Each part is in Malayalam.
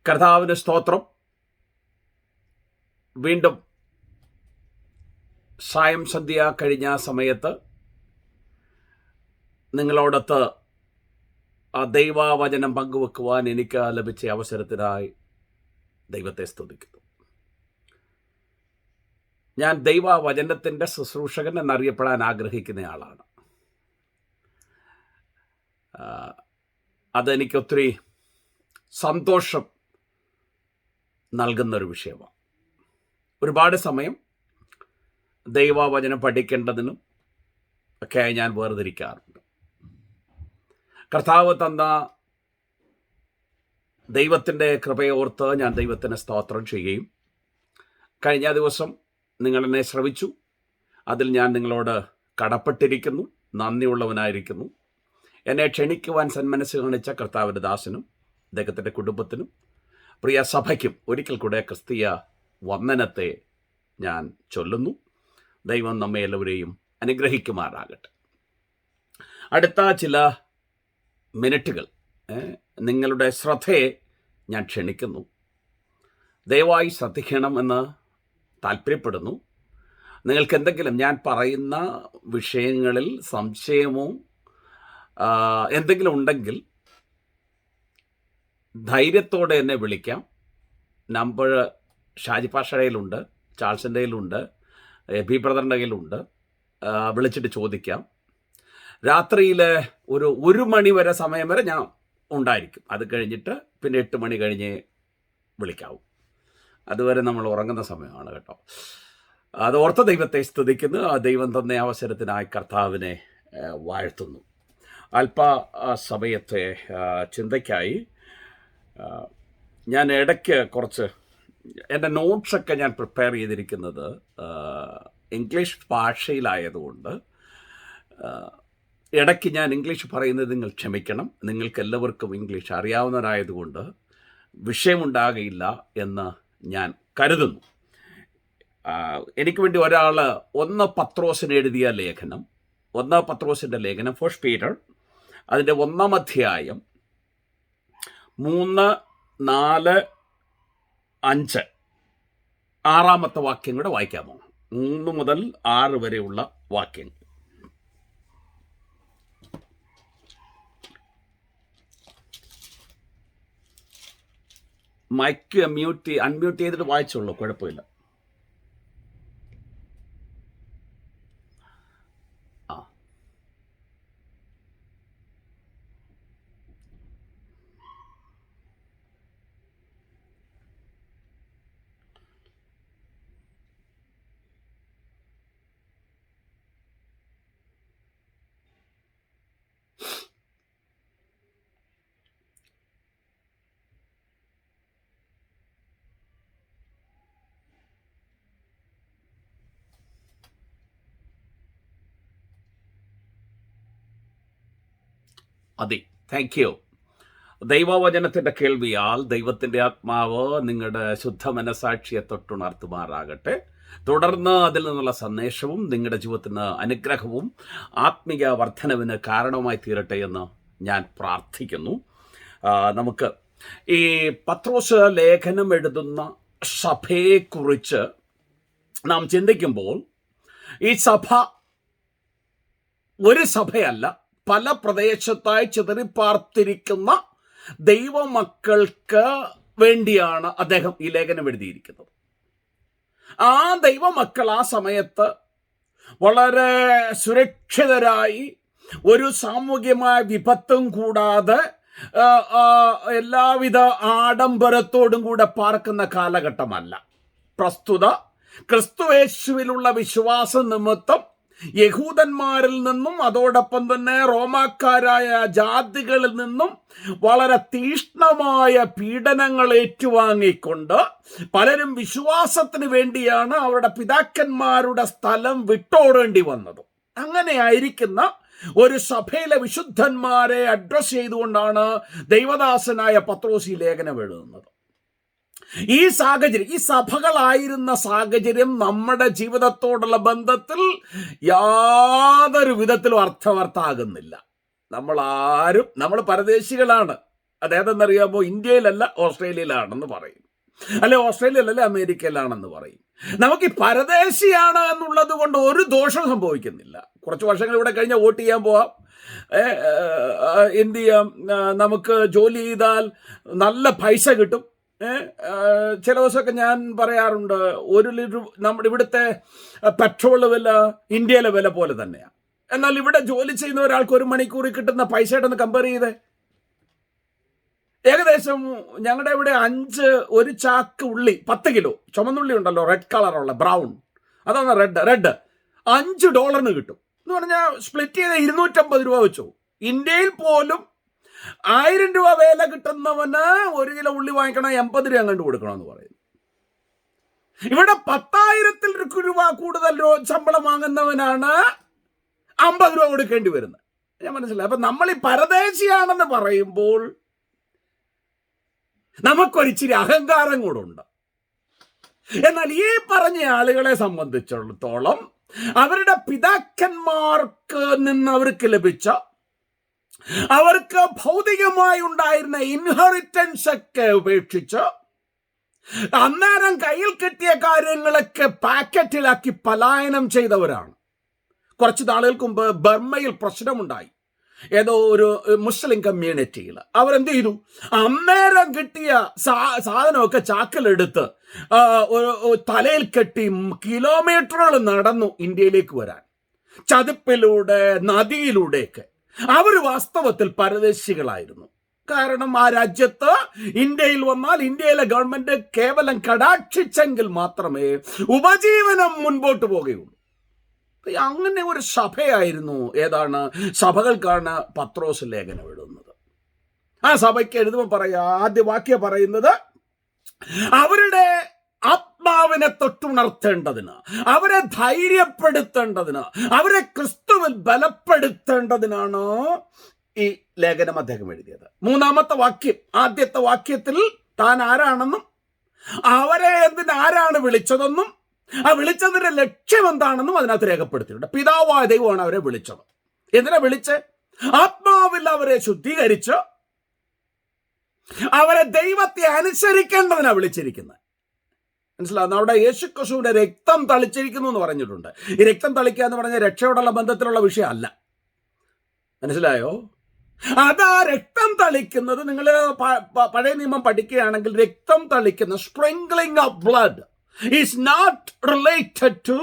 കർത്താവിന് സ്തോത്രം. വീണ്ടും സായം സന്ധ്യ കഴിഞ്ഞ സമയത്ത് നിങ്ങളോടൊത്ത് ആ ദൈവവചനം പങ്കുവെക്കുവാൻ എനിക്ക് ലഭിച്ച അവസരത്തിനായി ദൈവത്തെ സ്തുതിക്കുന്നു. ഞാൻ ദൈവവചനത്തിൻ്റെ ശുശ്രൂഷകൻ എന്നറിയപ്പെടാൻ ആഗ്രഹിക്കുന്നയാളാണ്. അതെനിക്കൊത്തിരി സന്തോഷം നൽകുന്നൊരു വിഷയമാണ്. ഒരുപാട് സമയം ദൈവവചനം പഠിക്കേണ്ടതിനും ഒക്കെ ഞാൻ വേർതിരിക്കാറുണ്ട്. കർത്താവ് തന്ന ദൈവത്തിൻ്റെ കൃപയോർത്ത് ഞാൻ ദൈവത്തിന് സ്തോത്രം ചെയ്യുകയും, കഴിഞ്ഞ ദിവസം നിങ്ങളെന്നെ ശ്രവിച്ചു, അതിൽ ഞാൻ നിങ്ങളോട് കടപ്പെട്ടിരിക്കുന്നു, നന്ദിയുള്ളവനായിരിക്കുന്നു. എന്നെ ക്ഷണിക്കുവാൻ സന്മനസ് കാണിച്ച കർത്താവിൻ്റെ ദാസനും അദ്ദേഹത്തിൻ്റെ കുടുംബത്തിനും പ്രിയ സഭയ്ക്കും ഒരിക്കൽ കൂടെ ക്രിസ്തീയ വന്ദനത്തെ ഞാൻ ചൊല്ലുന്നു. ദൈവം നമ്മെ എല്ലാവരെയും അനുഗ്രഹിക്കുമാറാകട്ടെ. അടുത്ത ചില മിനിറ്റുകൾ നിങ്ങളുടെ ശ്രദ്ധയെ ഞാൻ ക്ഷണിക്കുന്നു. ദയവായി ശ്രദ്ധിക്കണമെന്ന് താല്പര്യപ്പെടുന്നു. നിങ്ങൾക്ക് എന്തെങ്കിലും ഞാൻ പറയുന്ന വിഷയങ്ങളിൽ സംശയമോ എന്തെങ്കിലും ഉണ്ടെങ്കിൽ ധൈര്യത്തോടെ എന്നെ വിളിക്കാം. നമ്പർ ഷാജി പാഷയുടെ കയ്യിലുണ്ട്, ചാൾസിൻ്റെ കയ്യിലുണ്ട്, ബി ബ്രദറിൻ്റെ കയ്യിലുണ്ട്. വിളിച്ചിട്ട് ചോദിക്കാം. രാത്രിയിൽ ഒരു മണി വരെ സമയം വരെ ഞാൻ ഉണ്ടായിരിക്കും. അത് കഴിഞ്ഞിട്ട് പിന്നെ 8 മണി കഴിഞ്ഞ് വിളിക്കാവും. അതുവരെ നമ്മൾ ഉറങ്ങുന്ന സമയമാണ് കേട്ടോ. അത് ഓർത്ത ദൈവത്തെ സ്തുതിക്കുന്നു. ആ ദൈവം തന്ന അവസരത്തിനായി കർത്താവിനെ വാഴ്ത്തുന്നു. അല്പ സമയത്തെ ചിന്തയ്ക്കായി ഞാൻ ഇടയ്ക്ക് കുറച്ച് എൻ്റെ നോട്ട്സൊക്കെ ഞാൻ പ്രിപ്പയർ ചെയ്തിരിക്കുന്നത് ഇംഗ്ലീഷ് ഭാഷയിലായതുകൊണ്ട് ഇടയ്ക്ക് ഞാൻ ഇംഗ്ലീഷ് പറയുന്നത് നിങ്ങൾ ക്ഷമിക്കണം. നിങ്ങൾക്ക് എല്ലാവർക്കും ഇംഗ്ലീഷ് അറിയാവുന്നവരായതുകൊണ്ട് വിഷയമുണ്ടാകയില്ല എന്ന് ഞാൻ കരുതുന്നു. എനിക്ക് വേണ്ടി ഒരാൾ 1 പത്രോസിന് എഴുതിയ ലേഖനം, 1 പത്രോസിൻ്റെ ലേഖനം, ഫസ്റ്റ് പീറ്റർ, അതിൻ്റെ 1-ാം അധ്യായം 3, 4, 5, 6 വാക്യം കൂടെ വായിക്കാമോ? 3 മുതൽ 6 വരെയുള്ള വാക്യങ്ങൾ. മൈക്ക് അൺമ്യൂട്ട് ചെയ്തിട്ട് വായിച്ചോളൂ, കുഴപ്പമില്ല. അതെ, താങ്ക് യു. ദൈവവചനത്തിൻ്റെ കേൾവിയാൽ ദൈവത്തിൻ്റെ ആത്മാവ് നിങ്ങളുടെ ശുദ്ധ മനസാക്ഷിയെ തൊട്ടുണർത്തുമാറാകട്ടെ. തുടർന്ന് അതിൽ നിന്നുള്ള സന്ദേശവും നിങ്ങളുടെ ജീവിതത്തിന് അനുഗ്രഹവും ആത്മീയ വർധനവിന് കാരണമായി തീരട്ടെ എന്ന് ഞാൻ പ്രാർത്ഥിക്കുന്നു. നമുക്ക് ഈ പത്രോസ് ലേഖനം എഴുതുന്ന സഭയെക്കുറിച്ച് നാം ചിന്തിക്കുമ്പോൾ, ഈ സഭ ഒരു സഭയല്ല, പല പ്രദേശത്തായി ചിതറിപ്പാർത്തിരിക്കുന്ന ദൈവമക്കൾക്ക് വേണ്ടിയാണ് അദ്ദേഹം ഈ ലേഖനം എഴുതിയിരിക്കുന്നത്. ആ ദൈവമക്കൾ ആ സമയത്ത് വളരെ സുരക്ഷിതരായി, ഒരു സാമൂഹ്യമായ വിപത്തും കൂടാതെ എല്ലാവിധ ആഡംബരത്തോടും കൂടെ പാർക്കുന്ന കാലഘട്ടമല്ല. പ്രസ്തുത ക്രിസ്തുയേശുവിലുള്ള വിശ്വാസ നിമിത്തം യഹൂദന്മാരിൽ നിന്നും അതോടൊപ്പം തന്നെ റോമാക്കാരായ ജാതികളിൽ നിന്നും വളരെ തീഷ്ണമായ പീഡനങ്ങൾ ഏറ്റുവാങ്ങിക്കൊണ്ട് പലരും വിശ്വാസത്തിന് വേണ്ടിയാണ് അവരുടെ പിതാക്കന്മാരുടെ സ്ഥലം വിട്ടോടേണ്ടി വന്നത്. അങ്ങനെ ആയിരിക്കുന്ന ഒരു സഭയിലെ വിശുദ്ധന്മാരെ അഡ്രസ് ചെയ്തുകൊണ്ടാണ് ദൈവദാസനായ പത്രോസ് ഈ ലേഖനം എഴുതുന്നത്. ഈ സാഹചര്യം, ഈ സഭകളായിരുന്ന സാഹചര്യം നമ്മുടെ ജീവിതത്തോടുള്ള ബന്ധത്തിൽ യാതൊരു വിധത്തിലും അർത്ഥവത്താകുന്നില്ല. നമ്മൾ പരദേശികളാണ്. അദ്ദേഹം എന്നറിയാമോ, ഇന്ത്യയിലല്ല ഓസ്ട്രേലിയയിലാണെന്ന് പറയും, അല്ലെ ഓസ്ട്രേലിയയിലല്ല അമേരിക്കയിലാണെന്ന് പറയും. നമുക്ക് ഈ പരദേശിയാണ് എന്നുള്ളത് കൊണ്ട് ഒരു ദോഷം സംഭവിക്കുന്നില്ല. കുറച്ച് വർഷങ്ങൾ ഇവിടെ കഴിഞ്ഞാൽ വോട്ട് ചെയ്യാൻ പോവാം, എന്ത് ചെയ്യാം, നമുക്ക് ജോലി ചെയ്താൽ നല്ല പൈസ കിട്ടും. ചില ദിവസമൊക്കെ ഞാൻ പറയാറുണ്ട്, 1 ലിറ്റർ നമ്മുടെ ഇവിടുത്തെ പെട്രോൾ വില ഇന്ത്യയിലെ വില പോലെ തന്നെയാണ്. എന്നാൽ ഇവിടെ ജോലി ചെയ്യുന്ന ഒരാൾക്ക് 1 മണിക്കൂറിൽ കിട്ടുന്ന പൈസയായിട്ടൊന്ന് കമ്പയർ ചെയ്തേ. ഏകദേശം ഞങ്ങളുടെ ഇവിടെ 1 ചാക്ക് ഉള്ളി 10 കിലോ ചുമന്നുള്ളി ഉണ്ടല്ലോ, റെഡ് കളറുള്ള ബ്രൗൺ, അതാണ് റെഡ് $5 കിട്ടും എന്ന് പറഞ്ഞാൽ സ്പ്ലിറ്റ് ചെയ്ത് 250 രൂപ വെച്ചു. ഇന്ത്യയിൽ പോലും 1000 രൂപ വില കിട്ടുന്നവന് 1 കിലോ ഉള്ളി വാങ്ങിക്കണം 80 രൂപ അങ്ങോട്ട് കൊടുക്കണമെന്ന് പറയുന്നു. ഇവിടെ 10,000 രൂപ കൂടുതൽ ശമ്പളം വാങ്ങുന്നവനാണ് 50 രൂപ കൊടുക്കേണ്ടി വരുന്നത്. ഞാൻ മനസ്സിലായി. അപ്പൊ നമ്മൾ ഈ പരദേശിയാണെന്ന് പറയുമ്പോൾ നമുക്കൊരിച്ചിരി അഹങ്കാരം കൂടെ ഉണ്ട്. എന്നാൽ ഈ പറഞ്ഞ ആളുകളെ സംബന്ധിച്ചിടത്തോളം അവരുടെ പിതാക്കന്മാർക്ക് നിന്ന് അവർക്ക് ലഭിച്ച, അവർക്ക് ഭൗതികമായി ഉണ്ടായിരുന്ന ഇൻഹെറിറ്റൻസ് ഒക്കെ ഉപേക്ഷിച്ച് അന്നേരം കയ്യിൽ കിട്ടിയ കാര്യങ്ങളൊക്കെ പാക്കറ്റിലാക്കി പലായനം ചെയ്തവരാണ്. കുറച്ച് നാളുകൾക്ക് മുമ്പ് ബർമ്മയിൽ പ്രശ്നമുണ്ടായി. ഏതോ ഒരു മുസ്ലിം കമ്മ്യൂണിറ്റിയിൽ അവരെന്ത് ചെയ്തു, അന്നേരം കിട്ടിയ സാധനമൊക്കെ ചാക്കിലെടുത്ത് തലയിൽ കെട്ടി കിലോമീറ്ററുകൾ നടന്നു ഇന്ത്യയിലേക്ക് വരാൻ, ചതുപ്പിലൂടെ നദിയിലൂടെയൊക്കെ. അവർ വാസ്തവത്തിൽ പരദേശികളായിരുന്നു. കാരണം ആ രാജ്യത്ത് ഇന്ത്യയിൽ വന്നാൽ ഇന്ത്യയിലെ ഗവൺമെന്റ് കേവലം കടാക്ഷിച്ചെങ്കിൽ മാത്രമേ ഉപജീവനം മുൻപോട്ട് പോകുകയുള്ളൂ. അങ്ങനെ ഒരു സഭയായിരുന്നു. ഏതാണ് സഭകൾക്കാണ് പത്രോസ് ലേഖനം എഴുതുന്നത്. ആ സഭയ്ക്ക് എഴുതുമ്പോൾ പറയാ, ആദ്യ വാക്യം പറയുന്നത്, അവരുടെ ആത്മാവിനെ തൊട്ടുണർത്തേണ്ടതിന്, അവരെ ധൈര്യപ്പെടുത്തേണ്ടതിന്, അവരെ ക്രിസ്തുവിൽ ബലപ്പെടുത്തേണ്ടതിനാണ് ഈ ലേഖനം അദ്ദേഹം എഴുതിയത്. 3-ാമത്തെ വാക്യം, ആദ്യത്തെ വാക്യത്തിൽ താൻ ആരാണെന്നും അവരെ ആരാണ് വിളിച്ചതെന്നും ആ വിളിച്ചതിന്റെ ലക്ഷ്യം എന്താണെന്നും അതിനകത്ത് രേഖപ്പെടുത്തിയിട്ടുണ്ട്. പിതാവായ ദൈവമാണ് അവരെ വിളിച്ചത്. എന്തിനാ വിളിച്ച്? ആത്മാവിൽ അവരെ ശുദ്ധീകരിച്ച് അവരെ ദൈവത്തെ അനുസരിക്കേണ്ടതിനാ വിളിച്ചിരിക്കുന്നത്. മനസ്സിലാവുന്ന? അവിടെ യേശുക്രിസ്തുവിന്റെ രക്തം തളിച്ചിരിക്കുന്നു എന്ന് പറഞ്ഞിട്ടുണ്ട്. ഈ രക്തം തളിക്കുക എന്ന് പറഞ്ഞാൽ രക്ഷയോടുള്ള ബന്ധത്തിലുള്ള വിഷയമല്ല. മനസ്സിലായോ? അതാ രക്തം തളിക്കുന്നത്. നിങ്ങൾ പഴയ നിയമം പഠിക്കുകയാണെങ്കിൽ രക്തം തളിക്കുന്ന sprinkling of blood is not related to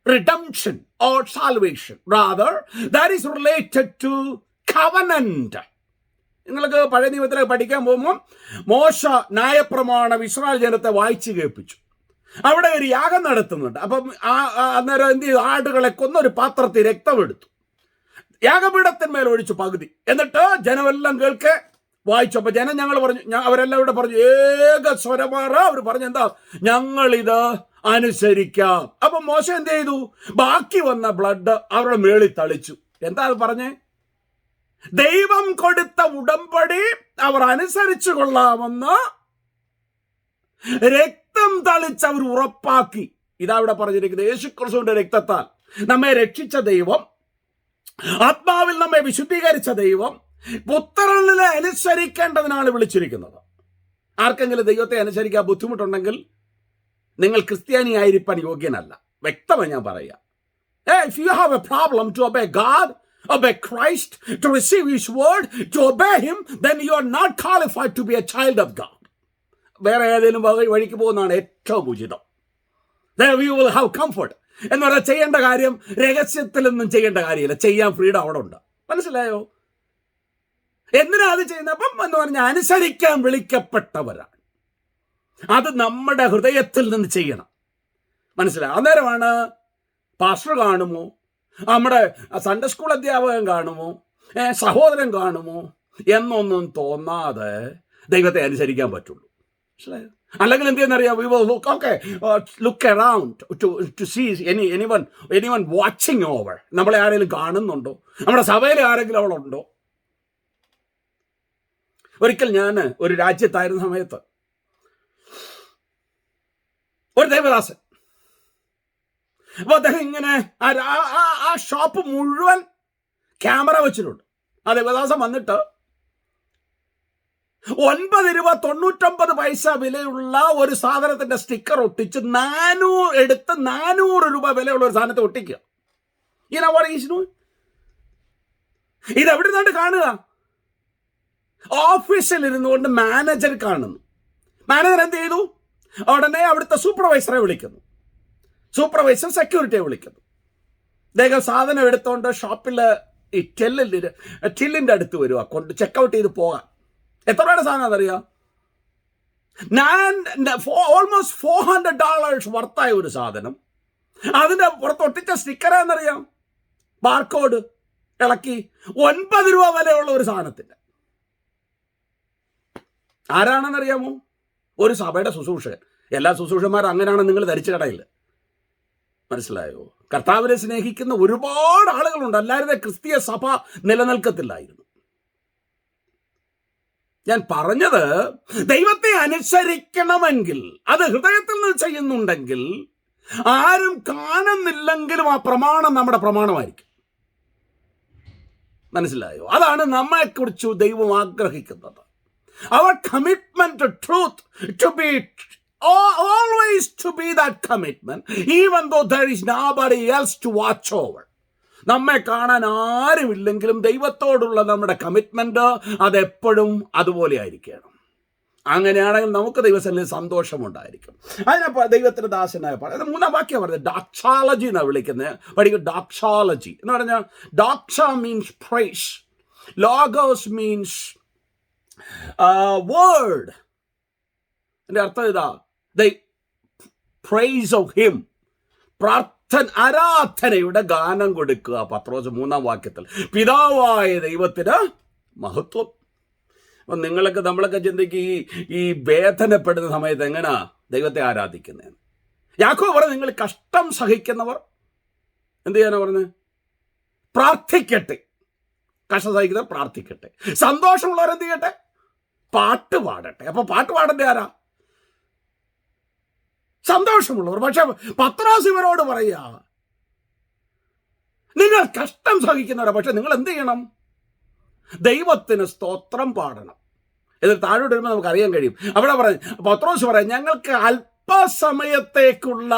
redemption or salvation. Rather, that is related to covenant. നിങ്ങൾക്ക് പഴയ നിയമത്തിലേക്ക് പഠിക്കാൻ പോകുമ്പോൾ മോശ ന്യായപ്രമാണം ഇസ്രായേൽ ജനത്തെ വായിച്ചു കേൾപ്പിച്ചു. അവിടെ ഒരു യാഗം നടത്തുന്നുണ്ട്. അപ്പം അന്നേരം എന്ത് ചെയ്തു? ആടുകളെ കൊന്നൊരു പാത്രത്തിൽ രക്തമെടുത്തു, യാഗപീഠത്തിന്മേൽ ഒഴിച്ചു പകുതി. എന്നിട്ട് ജനമെല്ലാം കേൾക്കെ വായിച്ചു. അപ്പൊ ജനം ഞങ്ങൾ പറഞ്ഞു, അവരെല്ലാം ഇവിടെ പറഞ്ഞു, ഏക സ്വരമാറ അവർ പറഞ്ഞു, എന്താ, ഞങ്ങളിത് അനുസരിക്കാം. അപ്പൊ മോശ എന്ത് ചെയ്തു? ബാക്കി വന്ന ബ്ലഡ് അവരുടെ മേളിൽ തളിച്ചു. എന്താ അത് പറഞ്ഞേ? ദൈവം കൊടുത്ത ഉടമ്പടി അവർ അനുസരിച്ചു കൊള്ളാമെന്ന് രക്തം തളിച്ച് അവർ ഉറപ്പാക്കി. ഇതാ ഇവിടെ പറഞ്ഞിരിക്കുന്നത്. യേശുക്രിസ്തുവിന്റെ രക്തത്താൽ നമ്മെ രക്ഷിച്ച ദൈവം, ആത്മാവിൽ നമ്മെ വിശുദ്ധീകരിച്ച ദൈവം പുത്രനെ അനുസരിക്കേണ്ടതിനാണ് വിളിച്ചിരിക്കുന്നത്. ആർക്കെങ്കിലും ദൈവത്തെ അനുസരിക്കാൻ ബുദ്ധിമുട്ടുണ്ടെങ്കിൽ നിങ്ങൾ ക്രിസ്ത്യാനി ആയിരിക്കാൻ യോഗ്യനല്ല. വ്യക്തമായി ഞാൻ പറയാം. If you have a problem to obey God, obey Christ, to receive His word, to obey Him, then you are not qualified to be a child of God. വേറെ ഏതെങ്കിലും വഴിക്ക് പോകുന്നതാണ് ഏറ്റവും ഉചിതം. There you will have comfort. എന്ന് പറഞ്ഞാൽ ചെയ്യേണ്ട കാര്യം രഹസ്യത്തിലൊന്നും ചെയ്യേണ്ട കാര്യമില്ല. ചെയ്യാൻ ഫ്രീഡം അവിടെ ഉണ്ട്. മനസ്സിലായോ? എന്തിനാ അത് ചെയ്യുന്നപ്പം എന്ന് പറഞ്ഞാൽ അനുസരിക്കാൻ വിളിക്കപ്പെട്ടവരാണ്. അത് നമ്മുടെ ഹൃദയത്തിൽ നിന്ന് ചെയ്യണം. മനസ്സിലായി? അന്നേരമാണ് പാസ്റ്റർ കാണുമോ, നമ്മുടെ സൺഡേ സ്കൂൾ അധ്യാപകൻ കാണുമോ, സഹോദരൻ കാണുമോ എന്നൊന്നും തോന്നാതെ ദൈവത്തെ അനുസരിക്കാൻ പറ്റുള്ളൂ. മനസ്സിലായോ? അല്ലെങ്കിൽ എന്ത് ചെയ്യുന്നറിയാം? We will look around to see anyone watching over. നമ്മളെ ആരെങ്കിലും കാണുന്നുണ്ടോ? നമ്മുടെ സഭയിൽ ആരെങ്കിലും അവിടെ ഉണ്ടോ? ഒരിക്കൽ ഞാൻ ഒരു രാജ്യത്തായിരുന്ന സമയത്ത് ഒരു ദേവദാസൻ, അപ്പൊ അദ്ദേഹം ഇങ്ങനെ ആ ഷോപ്പ് മുഴുവൻ ക്യാമറ വെച്ചിട്ടുണ്ട്. ആ ദേവദാസൻ വന്നിട്ട് 9 രൂപ 99 പൈസ വിലയുള്ള ഒരു സാധനത്തിന്റെ സ്റ്റിക്കർ ഒട്ടിച്ച് 400 രൂപ വിലയുള്ള ഒരു സാധനത്തെ ഒട്ടിക്കുക. ഇതെവിടെ നിന്നാണ്ട് കാണുക? ഓഫീസിൽ ഇരുന്നുകൊണ്ട് മാനേജർ കാണുന്നു. മാനേജർ എന്ത് ചെയ്തു? ഉടനെ അവിടുത്തെ സൂപ്പർവൈസറെ വിളിക്കുന്നു. സൂപ്പർവൈസർ സെക്യൂരിറ്റിയെ വിളിക്കുന്നു. അദ്ദേഹം സാധനം എടുത്തോണ്ട് ഷോപ്പിൽ ഈ ടില്ലിന്റെ അടുത്ത് വരിക, കൊണ്ട് ചെക്കൗട്ട് ചെയ്ത് പോകാൻ. എത്ര രൂപയുടെ സാധനം എന്നറിയാം? ഓൾമോസ്റ്റ് $400 വർത്തായ ഒരു സാധനം. അതിന്റെ പുറത്ത് ഒട്ടിച്ച സ്റ്റിക്കർ എന്നറിയാം, ബാർകോഡ് ഇളക്കി 9 രൂപ വിലയുള്ള ഒരു സാധനത്തിന്റെ. ആരാണെന്നറിയാമോ? ഒരു സഭയുടെ ശുശ്രൂഷകൻ. എല്ലാ ശുശ്രൂഷന്മാരും അങ്ങനെയാണ് നിങ്ങൾ ധരിച്ചു കടയില്ല. മനസ്സിലായോ? കർത്താവിനെ സ്നേഹിക്കുന്ന ഒരുപാട് ആളുകളുണ്ട്. അല്ലാതെ ക്രിസ്തീയ സഭ നിലനിൽക്കത്തില്ലായിരുന്നു. ഞാൻ പറഞ്ഞത്, ദൈവത്തെ അനുസരിക്കണമെങ്കിൽ അത് ഹൃദയത്തിൽ നിന്ന് ചെയ്യുന്നുണ്ടെങ്കിൽ ആരും കാണുന്നില്ലെങ്കിലും ആ പ്രമാണം നമ്മുടെ പ്രമാണമായിരിക്കും. മനസ്സിലായോ? അതാണ് നമ്മളെക്കുറിച്ച് ദൈവം ആഗ്രഹിക്കുന്നത്. Our commitment to truth to be always to be that commitment, even though there is nobody else to watch over. നമ്മെ കാണാൻ ആരുമില്ലെങ്കിലും ദൈവത്തോടുള്ള നമ്മുടെ കമ്മിറ്റ്മെന്റ് അതെപ്പോഴും അതുപോലെ ആയിരിക്കണം. അങ്ങനെയാണെങ്കിൽ നമുക്ക് ദൈവസന്നിധിയിൽ സന്തോഷമുണ്ടായിരിക്കും. അതിനപ്പോൾ ദൈവത്തിന്റെ ദാസനായ പറയുന്നത് 3-ാം വാക്യം പറഞ്ഞത് ഡോക്സാളജി എന്നാണ് വിളിക്കുന്നത്. പഠിക്കും ഡോക്സാളജി എന്ന് പറഞ്ഞാൽ doxa means praise, logos means word. എൻ്റെ അർത്ഥം ഇതാ, ദ പ്രൈസ് ഓഫ് ഹിം, ആരാധനയുടെ ഗാനം കൊടുക്കുക. പത്രോസ് 3-ാം വാക്യത്തിൽ പിതാവായ ദൈവത്തിന് മഹത്വം. അപ്പം നമ്മളൊക്കെ ചിന്തിക്ക് ഈ വേദനപ്പെടുന്ന സമയത്ത് എങ്ങനെയാ ദൈവത്തെ ആരാധിക്കുന്നതെന്ന്. യാക്കോബ് പറഞ്ഞു, നിങ്ങൾ കഷ്ടം സഹിക്കുന്നവർ എന്ത് ചെയ്യാനാ പറഞ്ഞത്? പ്രാർത്ഥിക്കട്ടെ. കഷ്ടം സഹിക്കുന്നവർ പ്രാർത്ഥിക്കട്ടെ. സന്തോഷമുള്ളവർ എന്ത് ചെയ്യട്ടെ? പാട്ട് പാടട്ടെ. അപ്പൊ പാട്ട് പാടേണ്ട ആരാ? സന്തോഷമുള്ളവർ. പക്ഷെ പത്രോസ് ഇവരോട് പറയാ, നിങ്ങൾ കഷ്ടം സഹിക്കുന്നവരാ, പക്ഷെ നിങ്ങൾ എന്ത് ചെയ്യണം? ദൈവത്തിന് സ്തോത്രം പാടണം. എന്നിട്ട് താഴോട്ട് വരുമ്പോൾ നമുക്ക് അറിയാൻ കഴിയും. അവിടെ പറഞ്ഞു, പത്രോസ് പറയാം, ഞങ്ങൾക്ക് അല്പസമയത്തേക്കുള്ള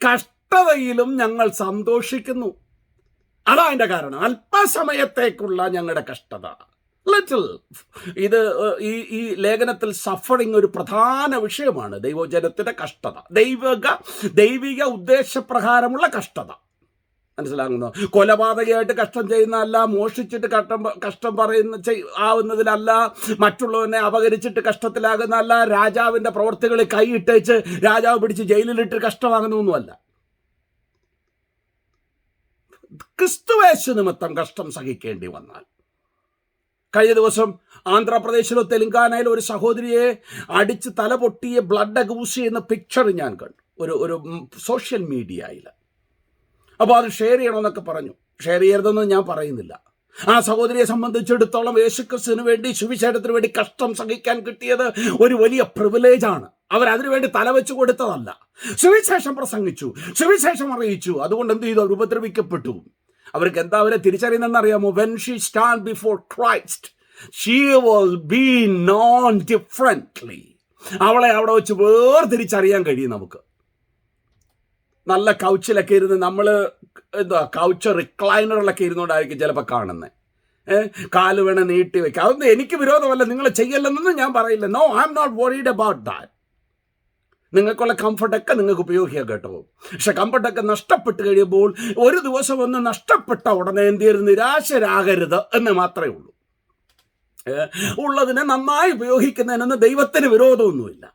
കഷ്ടതയിലും ഞങ്ങൾ സന്തോഷിക്കുന്നു. അതാ അതിന്റെ കാരണം. അല്പസമയത്തേക്കുള്ള ഞങ്ങളുടെ കഷ്ടത, ലിറ്റിൽ. ഇത് ഈ ലേഖനത്തിൽ സഫറിങ് ഒരു പ്രധാന വിഷയമാണ്. ദൈവജനത്തിന്റെ കഷ്ടത, ദൈവിക ഉദ്ദേശപ്രകാരമുള്ള കഷ്ടത. മനസ്സിലാകുന്നു? കൊലപാതകമായിട്ട് കഷ്ടം ചെയ്യുന്നതല്ല, മോഷ്ടിച്ചിട്ട് കഷ്ടം ആവുന്നതിലല്ല, മറ്റുള്ളവനെ അപകരിച്ചിട്ട് കഷ്ടത്തിലാകുന്നതല്ല, രാജാവിന്റെ പ്രവർത്തികളിൽ കൈയിട്ടേച്ച് രാജാവ് പിടിച്ച് ജയിലിലിട്ട് കഷ്ടമാകുന്നൊന്നുമല്ല. ക്രിസ്തുവേശു നിമിത്തം കഷ്ടം സഹിക്കേണ്ടി വന്നാൽ. കഴിഞ്ഞ ദിവസം ആന്ധ്രാപ്രദേശിലോ തെലങ്കാനയിലോ ഒരു സഹോദരിയെ അടിച്ച് തല പൊട്ടിയ ബ്ലഡ് ഊസ് ചെയ്യുന്ന പിക്ചർ ഞാൻ കണ്ടു ഒരു സോഷ്യൽ മീഡിയയിൽ. അപ്പോൾ അത് ഷെയർ ചെയ്യണമെന്നൊക്കെ പറഞ്ഞു. ഷെയർ ചെയ്യരുതെന്ന് ഞാൻ പറയുന്നില്ല. ആ സഹോദരിയെ സംബന്ധിച്ചിടത്തോളം യേശുക്രിസ്തുവിന് വേണ്ടി, സുവിശേഷത്തിന് വേണ്ടി കഷ്ടം സഹിക്കാൻ കിട്ടിയത് ഒരു വലിയ പ്രിവിലേജാണ്. അവരതിനു വേണ്ടി തലവെച്ച് കൊടുത്തതല്ല. സുവിശേഷം പ്രസംഗിച്ചു, സുവിശേഷം അറിയിച്ചു. അതുകൊണ്ട് എന്ത് ചെയ്തു? അവർ ഉപദ്രവിക്കപ്പെട്ടു. അവർക്ക് എന്താ അവരെ തിരിച്ചറിയുന്നതെന്നറിയാമോ? When she stand before Christ she will be known differently. അവളെ അവിടെ വെച്ച് വേർതിരിച്ചറിയാൻ കഴിയും നമുക്ക്. നല്ല കൗച്ചിലൊക്കെ ഇരുന്ന്, നമ്മൾ കൗച്ച് റിക്ലൈനറിലൊക്കെ ഇരുന്നുകൊണ്ടായിരിക്കും ചിലപ്പോൾ കാണുന്നത്. കാല് വേണേ നീട്ടി വെക്കുക. അതൊന്നും എനിക്ക് വിരോധമല്ല, നിങ്ങൾ ചെയ്യല്ലെന്നൊന്നും ഞാൻ പറയില്ല. No, I am not worried about that. നിങ്ങൾക്കുള്ള കംഫർട്ടൊക്കെ നിങ്ങൾക്ക് ഉപയോഗിക്കാം കേട്ടോ. പക്ഷെ കംഫർട്ടൊക്കെ നഷ്ടപ്പെട്ട് കഴിയുമ്പോൾ, ഒരു ദിവസം ഒന്ന് നഷ്ടപ്പെട്ട ഉടനെ എന്ത് ചെയ്യരുത്? നിരാശരാകരുത് എന്ന് മാത്രമേ ഉള്ളൂ. ഉള്ളതിനെ നന്നായി ഉപയോഗിക്കുന്നതിനൊന്നും ദൈവത്തിന് വിരോധമൊന്നുമില്ല.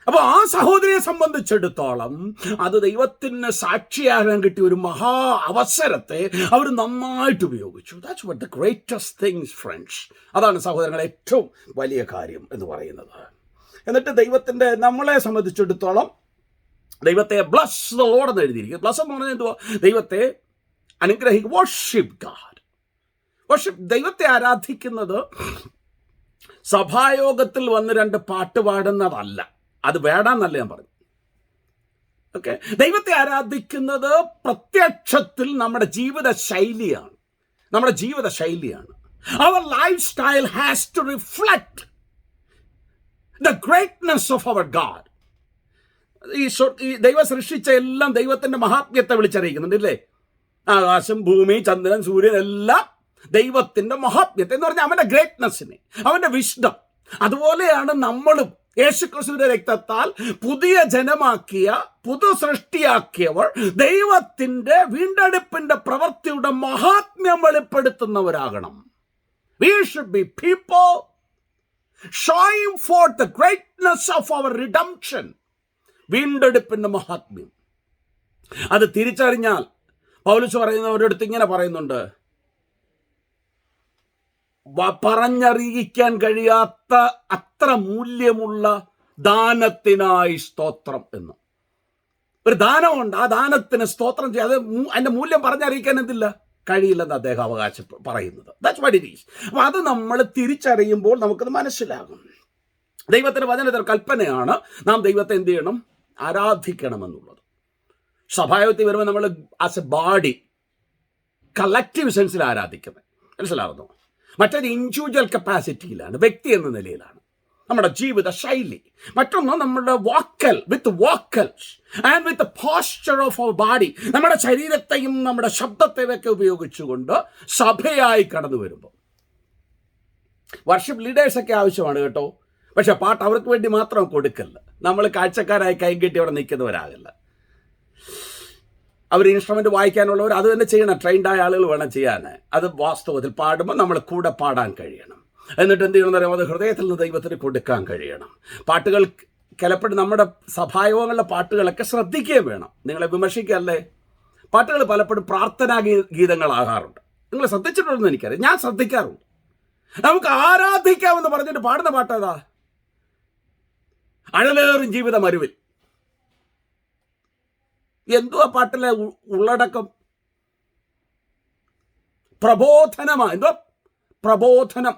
അപ്പോൾ ആ സഹോദരിയെ സംബന്ധിച്ചിടത്തോളം അത് ദൈവത്തിന് സാക്ഷിയാകാൻ കിട്ടിയ ഒരു മഹാ അവസരത്തെ അവർ നന്നായിട്ട് ഉപയോഗിച്ചു. That's what the greatest things friends. അതാണ് സഹോദരങ്ങളെ ഏറ്റവും വലിയ കാര്യം എന്ന് പറയുന്നത്. എന്നിട്ട് ദൈവത്തിൻ്റെ, നമ്മളെ സംബന്ധിച്ചിടത്തോളം ദൈവത്തെ ബ്ലസ് ദ ലോർഡ് എന്ന് എഴുതിയിരിക്കും. ബ്ലസ് എന്ന് പറഞ്ഞാൽ എന്തുവാ? ദൈവത്തെ അനുഗ്രഹിക്കുക. Worship God. വർഷിപ്പ്, ദൈവത്തെ ആരാധിക്കുന്നത് സഭായോഗത്തിൽ വന്ന് 2 പാട്ട് പാടുന്നതല്ല. അത് വേണമെന്നല്ല ഞാൻ പറഞ്ഞു. ഓക്കെ, ദൈവത്തെ ആരാധിക്കുന്നത് പ്രത്യക്ഷത്തിൽ നമ്മുടെ ജീവിത ശൈലിയാണ്. Our lifestyle has to reflect the greatness of our God. ഈ ദൈവം സൃഷ്ടിച്ച എല്ലാം ദൈവത്തിന്റെ മഹാത്മ്യത്തെ വിളിച്ചറിയിക്കുന്നുണ്ട് ഇല്ലേ? ആകാശം, ഭൂമി, ചന്ദ്രൻ, സൂര്യൻ എല്ലാം ദൈവത്തിന്റെ മഹാത്മ്യത്തെ എന്ന് പറഞ്ഞാൽ അവന്റെ ഗ്രേറ്റ്നെസ്സിനെ, അവന്റെ വിഷ്ഡം. അതുപോലെയാണ് നമ്മളും യേശുക്രിസ്തുവിന്റെ രക്തത്താൽ പുതിയ ജനമാക്കിയ, പുതു സൃഷ്ടിയാക്കിയവർ ദൈവത്തിന്റെ വീണ്ടെടുപ്പിന്റെ പ്രവൃത്തിയുടെ മഹാത്മ്യം വെളിപ്പെടുത്തുന്നവരാകണം. We should be people showing forth the greatness of our redemption. വീണ്ടെടുപ്പിന്റെ മഹാത്മ്യം അത് തിരിച്ചറിഞ്ഞാൽ പൗലോസ് പറയുന്നവരടുത്ത് ഇങ്ങനെ പറയുന്നുണ്ട്, പറഞ്ഞറിയിക്കാൻ കഴിയാത്ത അത്ര മൂല്യമുള്ള ദാനത്തിനായി സ്തോത്രം എന്ന്. ഒരു ദാനമുണ്ട്, ആ ദാനത്തിന് സ്തോത്രം ചെയ്യാം. അത് അതിന്റെ മൂല്യം പറഞ്ഞറിയിക്കാൻ എന്തില്ല, കഴിയില്ലെന്ന് അദ്ദേഹം പറയുന്നത്. That's what it is. അപ്പൊ അത് നമ്മൾ തിരിച്ചറിയുമ്പോൾ നമുക്കത് മനസ്സിലാകും. ദൈവത്തിന്റെ വചനത്തിൽ കൽപ്പനയാണ് നാം ദൈവത്തെ എന്ത് ചെയ്യണം, ആരാധിക്കണമെന്നുള്ളത്. സഭായോഗത്തിൽ വരുമ്പോൾ നമ്മൾ ആസ് എ ബോഡി കളക്റ്റീവ് സെൻസിൽ ആരാധിക്കുന്നത്, മനസ്സിലാകുന്നു. മറ്റൊരു ഇൻഡിവിജ്വൽ കപ്പാസിറ്റിയിലാണ്, വ്യക്തി എന്ന നിലയിലാണ് നമ്മുടെ ജീവിത ശൈലി. മറ്റൊന്ന് നമ്മുടെ vocals and with posture of our body, നമ്മുടെ ശരീരത്തെയും നമ്മുടെ ശബ്ദത്തെയും ഒക്കെ ഉപയോഗിച്ചുകൊണ്ട് സഭയായി കടന്നു വരുമ്പോൾ. വർഷിപ്പ് ലീഡേഴ്സൊക്കെ ആവശ്യമാണ് കേട്ടോ, പക്ഷെ പാട്ട് അവർക്ക് വേണ്ടി മാത്രം കൊടുക്കല്ല. നമ്മൾ കാഴ്ചക്കാരായി കൈകെട്ടി അവിടെ നിൽക്കുന്നവരാകില്ല. അവർ ഇൻസ്ട്രുമെന്റ് വായിക്കാനുള്ളവർ അത് തന്നെ ചെയ്യണം. ട്രെയിൻഡായ ആളുകൾ വേണം ചെയ്യാൻ. അത് വാസ്തവത്തിൽ പാടുമ്പോൾ നമ്മൾ കൂടെ പാടാൻ കഴിയണം. എന്നിട്ട് എന്ത് ചെയ്യണമെന്ന് പറയുമ്പോൾ അത് ഹൃദയത്തിൽ നിന്ന് ദൈവത്തിന് കൊടുക്കാൻ കഴിയണം. പാട്ടുകൾ ചിലപ്പോൾ നമ്മുടെ സഭായോഗങ്ങളിലെ പാട്ടുകളൊക്കെ ശ്രദ്ധിക്കുകയും വേണം. നിങ്ങളെ വിമർശിക്കല്ലേ, പാട്ടുകൾ പലപ്പോഴും പ്രാർത്ഥനാ ഗീതങ്ങളാകാറുണ്ട്. നിങ്ങൾ ശ്രദ്ധിച്ചിട്ടുണ്ടെന്ന് എനിക്കറിയാം, ഞാൻ ശ്രദ്ധിക്കാറുണ്ട്. നമുക്ക് ആരാധിക്കാമെന്ന് പറഞ്ഞിട്ട് പാടുന്ന പാട്ടേതാ? അഴലേറും ജീവിതം അരുവിൽ. എന്തുവാ പാട്ടിലെ ഉള്ളടക്കം? പ്രബോധനമാ. എന്തോ പ്രബോധനം.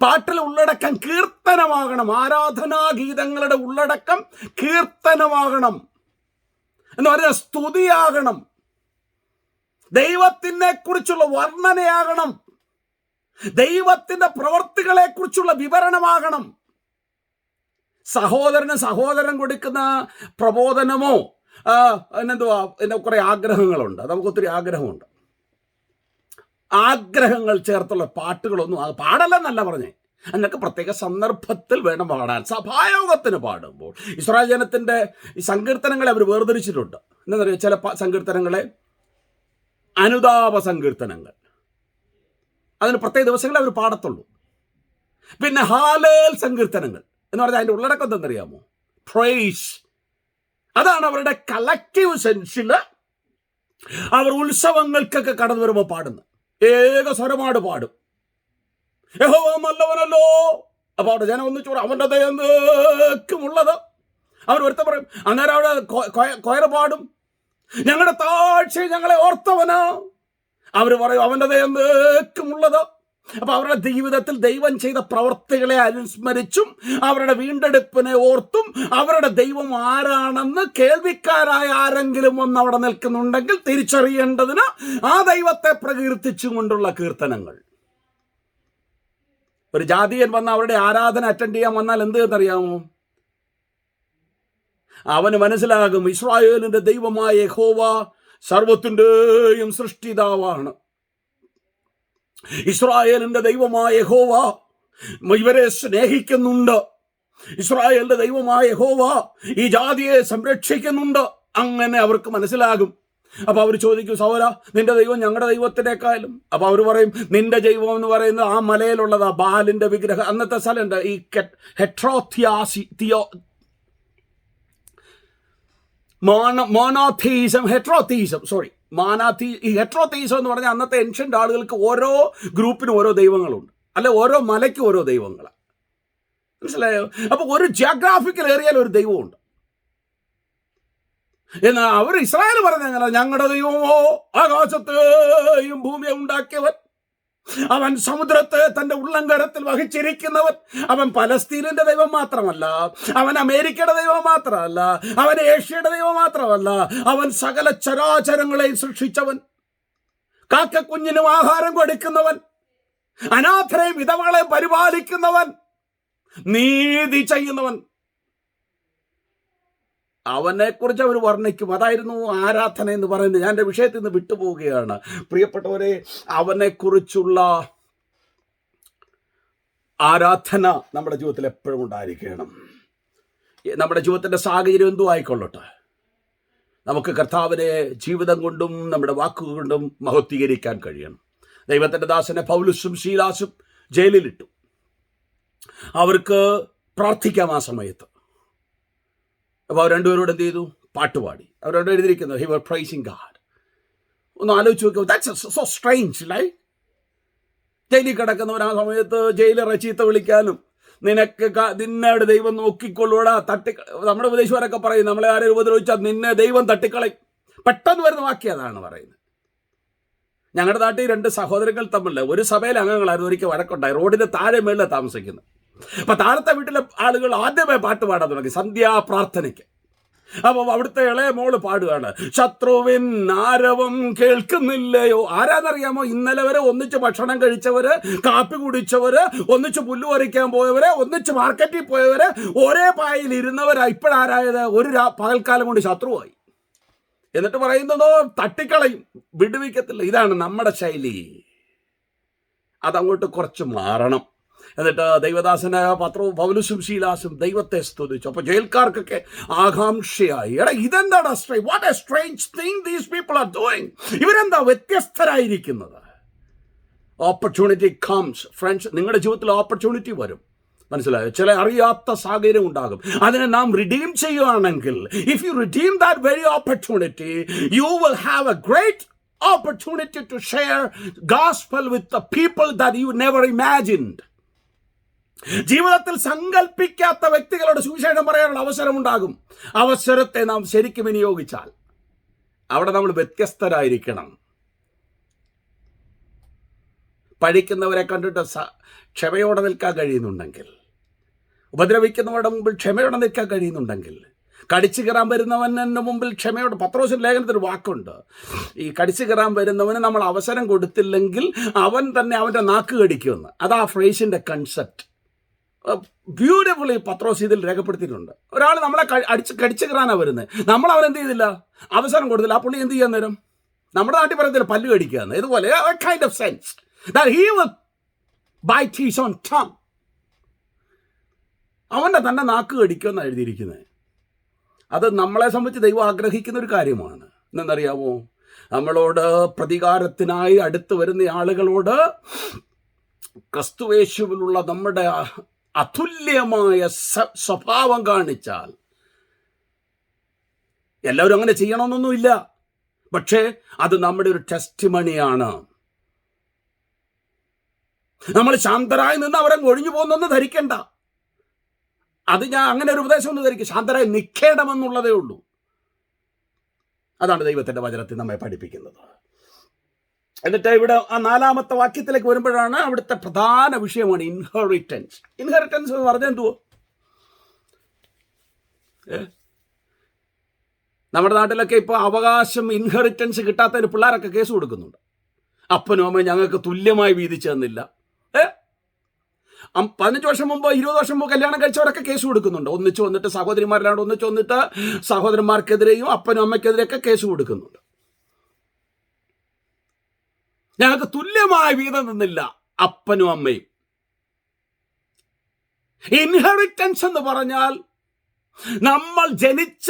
പാട്ടിൽ ഉള്ളടക്കം കീർത്തനമാകണം. ആരാധനാഗീതങ്ങളുടെ ഉള്ളടക്കം കീർത്തനമാകണം എന്ന് പറഞ്ഞാൽ സ്തുതിയാകണം, ദൈവത്തിനെ കുറിച്ചുള്ള വർണ്ണനയാകണം, ദൈവത്തിന്റെ പ്രവർത്തികളെ കുറിച്ചുള്ള വിവരണമാകണം. സഹോദരൻ കൊടുക്കുന്ന പ്രബോധനമോ എന്തുവാ, കുറെ ആഗ്രഹങ്ങളുണ്ട്. നമുക്ക് ഒത്തിരി ആഗ്രഹമുണ്ട്. ആഗ്രഹങ്ങൾ ചേർത്തുള്ള പാട്ടുകളൊന്നും പാടല്ലെന്നല്ല പറഞ്ഞേ, എന്നൊക്കെ പ്രത്യേക സന്ദർഭത്തിൽ വേണം പാടാൻ. സഭായോഗത്തിന് പാടുമ്പോൾ ഇസ്രായേൽ ജനത്തിന്റെ ഈ സങ്കീർത്തനങ്ങളെ അവർ വേർതിരിച്ചിട്ടുണ്ട്. എന്താ പറയുക, ചില സങ്കീർത്തനങ്ങളെ അനുതാപ സങ്കീർത്തനങ്ങൾ, അതിന് പ്രത്യേക ദിവസങ്ങളെ അവർ പാടത്തുള്ളൂ. പിന്നെ ഹാലേൽ സങ്കീർത്തനങ്ങൾ എന്ന് പറഞ്ഞാൽ അതിൻ്റെ ഉള്ളടക്കം എന്തെന്നറിയാമോ? പ്രൈസ്. അതാണ് അവരുടെ കളക്റ്റീവ് സെൻസിൽ അവർ ഉത്സവങ്ങൾക്കൊക്കെ കടന്നു വരുമ്പോൾ പാടുന്നത്. ഏക സ്വരമാട് പാടും, യഹോവ നല്ലവനല്ലോ. അപ്പൊ അവിടെ ജനം ഒന്നിച്ചൂടെ അവന്റെ ദയന്നേക്കുമുള്ളത്. അവർ ഒരുത്ത പറയും, അന്നേരം അവിടെ കൊയർ പാടും, ഞങ്ങളുടെ താഴ്ച ഞങ്ങളെ ഓർത്തവനാ. അവർ പറയും അവന്റെ ദയന്നേക്കുമുള്ളത്. അപ്പൊ അവരുടെ ജീവിതത്തിൽ ദൈവം ചെയ്ത പ്രവർത്തികളെ അനുസ്മരിച്ചും അവരുടെ വീണ്ടെടുപ്പിനെ ഓർത്തും അവരുടെ ദൈവം ആരാണെന്ന് കേൾവിക്കാരായ ആരെങ്കിലും വന്ന് അവിടെ നിൽക്കുന്നുണ്ടെങ്കിൽ തിരിച്ചറിയേണ്ടതിന് ആ ദൈവത്തെ പ്രകീർത്തിച്ചും കൊണ്ടുള്ള കീർത്തനങ്ങൾ. ഒരു ജാതിയൻ വന്ന് അവരുടെ ആരാധന അറ്റൻഡ് ചെയ്യാൻ വന്നാൽ എന്ത് എന്നറിയാമോ? അവന് മനസ്സിലാകും ഇസ്രായേലിന്റെ ദൈവമായ യഹോവ സർവത്തിന്റെയും സൃഷ്ടിതാവാണ്. ഇസ്രായേലിന്റെ ദൈവമായ യഹോവ ഇവരെ സ്നേഹിക്കുന്നുണ്ട്. ഇസ്രായേലിന്റെ ദൈവമായ യഹോവ ഈ ജാതിയെ സംരക്ഷിക്കുന്നുണ്ട്. അങ്ങനെ അവർക്ക് മനസ്സിലാകും. അപ്പൊ അവർ ചോദിക്കും, സഹോദരാ, നിന്റെ ദൈവം ഞങ്ങളുടെ ദൈവത്തിനേക്കാളും? അപ്പൊ അവർ പറയും, നിന്റെ ദൈവം എന്ന് പറയുന്നത് ആ മലയിലുള്ളതാ, ബാലിന്റെ വിഗ്രഹം. അന്നത്തെ സ്ഥലമുണ്ട് ഈ ഹെട്രോത്തീസം എന്ന് പറഞ്ഞാൽ അന്നത്തെ ഏൻഷ്യന്റ് ആളുകൾക്ക് ഓരോ ഗ്രൂപ്പിനും ഓരോ ദൈവങ്ങളുണ്ട്, അല്ലെ ഓരോ മലയ്ക്കും ഓരോ ദൈവങ്ങളാണ്. മനസ്സിലായോ? അപ്പൊ ഒരു ജിയോഗ്രാഫിക്കൽ ഏരിയയിൽ ഒരു ദൈവമുണ്ട്. എന്നാൽ അവർ ഇസ്രായേൽ പറഞ്ഞ എങ്ങനെ? ഞങ്ങളുടെ ദൈവമോ ആകാശത്തെയും ഭൂമിയെ ഉണ്ടാക്കിയവൻ, അവൻ സമുദ്രത്തെ തന്റെ ഉള്ളംകരത്തിൽ വഹിച്ചിരിക്കുന്നവൻ. അവൻ പലസ്തീനിന്റെ ദൈവം മാത്രമല്ല, അവൻ അമേരിക്കയുടെ ദൈവം മാത്രമല്ല, അവൻ ഏഷ്യയുടെ ദൈവം മാത്രമല്ല, അവൻ സകല ചരാചരങ്ങളെയും സൃഷ്ടിച്ചവൻ. കാക്കക്കുഞ്ഞിനും ആഹാരം കൊടുക്കുന്നവൻ, അനാഥരെയും വിധവകളെയും പരിപാലിക്കുന്നവൻ, നീതി ചെയ്യുന്നവൻ, അവനെക്കുറിച്ച് അവർ വർണ്ണിക്കും. അതായിരുന്നു ആരാധന എന്ന് പറയുന്നത്. ഞാൻ എൻ്റെ വിഷയത്തിൽ നിന്ന് വിട്ടുപോവുകയാണ് പ്രിയപ്പെട്ടവരെ. അവനെക്കുറിച്ചുള്ള ആരാധന നമ്മുടെ ജീവിതത്തിൽ എപ്പോഴും ഉണ്ടായിരിക്കണം. നമ്മുടെ ജീവിതത്തിൻ്റെ സാഹചര്യം എന്തും ആയിക്കൊള്ളട്ടെ, നമുക്ക് കർത്താവിനെ ജീവിതം കൊണ്ടും നമ്മുടെ വാക്കുകൾ കൊണ്ടും മഹത്വീകരിക്കാൻ കഴിയണം. ദൈവത്തിൻ്റെ ദാസനെ പൗലുസും ശീലാസും ജയിലിലിട്ടു. അവർക്ക് പ്രാർത്ഥിക്കാം ആ സമയത്ത്. അപ്പോൾ അവർ രണ്ടുപേരോട് എന്ത് ചെയ്തു? പാട്ടുപാടി. അവരോട് എഴുതിയിരിക്കുന്നത് ഹി വർ പ്രൈസിങ് ഗാഡ്. ഒന്ന് ആലോചിച്ച് നോക്കുക. That's so strange. ലൈക്ക് ജയിലിൽ കിടക്കുന്നവർ ആ സമയത്ത് ജയിലറെ ചീത്ത വിളിക്കാനും, നിന്നോട് ദൈവം നോക്കിക്കൊള്ളൂടാ, നമ്മുടെ ഉപദേശിമാരൊക്കെ പറയും, നമ്മളെ ആരും ഉപദ്രവിച്ചാൽ നിന്നെ ദൈവം തട്ടിക്കളയും. പെട്ടെന്ന് വരുന്ന വാക്യം അതാണ് പറയുന്നത്. ഞങ്ങളുടെ നാട്ടിൽ 2 സഹോദരങ്ങൾ തമ്മിൽ ഒരു സഭയിൽ അംഗങ്ങളായിരുന്നു. ഒരിക്കൽ വഴക്കുണ്ടായി. റോഡിന് താഴെ മേളിൽ താമസിക്കുന്നത്. അപ്പൊ താഴത്തെ വീട്ടിലെ ആളുകൾ ആദ്യമേ പാട്ട് പാടാൻ തുടങ്ങി സന്ധ്യാപ്രാർത്ഥനയ്ക്ക്. അപ്പൊ അവിടുത്തെ ഇളയ മോള് പാടുകയാണ്, ശത്രുവിൻ ആരവം കേൾക്കുന്നില്ലയോ. ആരാന്നറിയാമോ? ഇന്നലെ വരെ ഒന്നിച്ച് ഭക്ഷണം കഴിച്ചവര്, കാപ്പി കുടിച്ചവര്, ഒന്നിച്ച് പുല്ല് പറിക്കാൻ പോയവര്, ഒന്നിച്ച് മാർക്കറ്റിൽ പോയവര്, ഒരേ പായിൽ ഇരുന്നവരാ ഇപ്പോഴാരായത്? ഒരു പകൽക്കാലം കൊണ്ട് ശത്രുവായി. എന്നിട്ട് പറയുന്നതോ തട്ടിക്കളയും, വിടുവിക്കത്തില്ല. ഇതാണ് നമ്മുടെ ശൈലി. അതങ്ങോട്ട് കുറച്ച് മാറണം. എന്നിട്ട് ദൈവദാസനായ പൗലുസും ശീലാസും ദൈവത്തെ സ്തുതിച്ചു. അപ്പൊ ജയിൽക്കാർക്കൊക്കെ ആകാംക്ഷയായി. എടാ ഇതെന്താടാ what a strange thing these people are doing. ഇവരെന്താ വ്യത്യസ്തരായിരിക്കുന്നത്? Opportunity comes. ഫ്രണ്ട്സ്, നിങ്ങളുടെ ജീവിതത്തിൽ ഓപ്പർച്യൂണിറ്റി വരും. മനസ്സിലായോ? ചില അറിയാത്ത സാഹചര്യം ഉണ്ടാകും. അതിനെ നാം റിഡീം ചെയ്യുകയാണെങ്കിൽ, if you redeem that very opportunity, you will have A great opportunity to share gospel with the people that you never imagined. ജീവിതത്തിൽ സങ്കല്പിക്കാത്ത വ്യക്തികളോട് സുവിശേഷം പറയാനുള്ള അവസരം ഉണ്ടാകും. അവസരത്തെ നാം ശരിക്കും വിനിയോഗിച്ചാൽ അവിടെ നമ്മൾ വ്യത്യസ്തരായിരിക്കണം. പഴിക്കുന്നവരെ കണ്ടിട്ട് ക്ഷമയോടെ നിൽക്കാൻ കഴിയുന്നുണ്ടെങ്കിൽ, ഉപദ്രവിക്കുന്നവരുടെ മുമ്പിൽ ക്ഷമയോടെ നിൽക്കാൻ കഴിയുന്നുണ്ടെങ്കിൽ, കടിച്ചു കയറാൻ വരുന്നവൻ്റെ മുമ്പിൽ ക്ഷമയോടെ, പത്രോസിന്റെ ലേഖനത്തിൽ വാക്കുണ്ട്, ഈ കടിച്ചു കയറാൻ വരുന്നവന് നമ്മൾ അവസരം കൊടുത്തില്ലെങ്കിൽ അവൻ തന്നെ അവൻ്റെ നാക്ക് കടിക്കുമെന്ന്. അതാ ഫ്രേസിന്റെ കൺസെപ്റ്റ്. ബ്യൂട്ടിഫുള്ളി പത്രോസ് ഇതിൽ രേഖപ്പെടുത്തിയിട്ടുണ്ട്. ഒരാൾ നമ്മളെ കടിച്ചു കയറാനാണ് വരുന്നത്, നമ്മൾ അവനെന്ത് ചെയ്തില്ല? അവസരം കൊടുത്തില്ല. ആ പുള്ളി എന്ത് ചെയ്യാൻ നേരം? നമ്മുടെ നാട്ടിൽ പറയത്തില്ല പല്ല് കടിക്കുകയെന്ന്. ഇതുപോലെ kind of sense that he will bite his own tongue. അവൻ്റെ തന്നെ നാക്ക് കടിക്കുമെന്ന് എഴുതിയിരിക്കുന്നത്. അത് നമ്മളെ സംബന്ധിച്ച് ദൈവം ആഗ്രഹിക്കുന്ന ഒരു കാര്യമാണ്. എന്നറിയാമോ? നമ്മളോട് പ്രതികാരത്തിനായി അടുത്ത് വരുന്ന ആളുകളോട് ക്രിസ്തുയേശുവിലുള്ള നമ്മുടെ അതുല്യമായ സ്വഭാവം കാണിച്ചാൽ, എല്ലാവരും അങ്ങനെ ചെയ്യണമെന്നൊന്നുമില്ല, പക്ഷേ അത് നമ്മുടെ ഒരു ടെസ്റ്റിമണിയാണ്. നമ്മൾ ശാന്തരായി നിന്ന് അവരെ ഒഴിഞ്ഞു പോകുന്നെന്ന് ധരിക്കണ്ട. അത് ഞാൻ അങ്ങനെ ഒരു ഉപദേശം ഒന്ന് ധരിക്കും. ശാന്തരായി നിൽക്കേണമെന്നുള്ളതേ ഉള്ളൂ. അതാണ് ദൈവത്തിന്റെ വചനത്തിൽ നമ്മെ പഠിപ്പിക്കുന്നത്. എന്നിട്ട് ഇവിടെ ആ 4-ാമത്തെ വാക്യത്തിലേക്ക് വരുമ്പോഴാണ് അവിടുത്തെ പ്രധാന വിഷയമാണ് ഇൻഹെറിറ്റൻസ്. ഇൻഹെറിറ്റൻസ് എന്ന് പറഞ്ഞാൽ എന്തുവോ? നമ്മുടെ നാട്ടിലൊക്കെ ഇപ്പോൾ അവകാശം ഇൻഹെറിറ്റൻസ് കിട്ടാത്തതിന് പിള്ളേരൊക്കെ കേസ് കൊടുക്കുന്നുണ്ട്. അപ്പനും അമ്മയും ഞങ്ങൾക്ക് തുല്യമായി വീതിച്ചു തന്നില്ല. 15 വർഷം മുമ്പ് 20 വർഷം മുമ്പ് കല്യാണം കഴിച്ചവരൊക്കെ കേസ് കൊടുക്കുന്നുണ്ട്. ഒന്നിച്ച് വന്നിട്ട് സഹോദരിമാരിലാണ് ഒന്നിച്ച് വന്നിട്ട് സഹോദരന്മാർക്കെതിരെയും അപ്പനും അമ്മയ്ക്കെതിരെയൊക്കെ കേസ് കൊടുക്കുന്നുണ്ട്. ഞങ്ങൾക്ക് തുല്യമായ വീതം തന്നില്ല അപ്പനും അമ്മയും. ഇൻഹെറിറ്റൻസ് എന്ന് പറഞ്ഞാൽ നമ്മൾ ജനിച്ച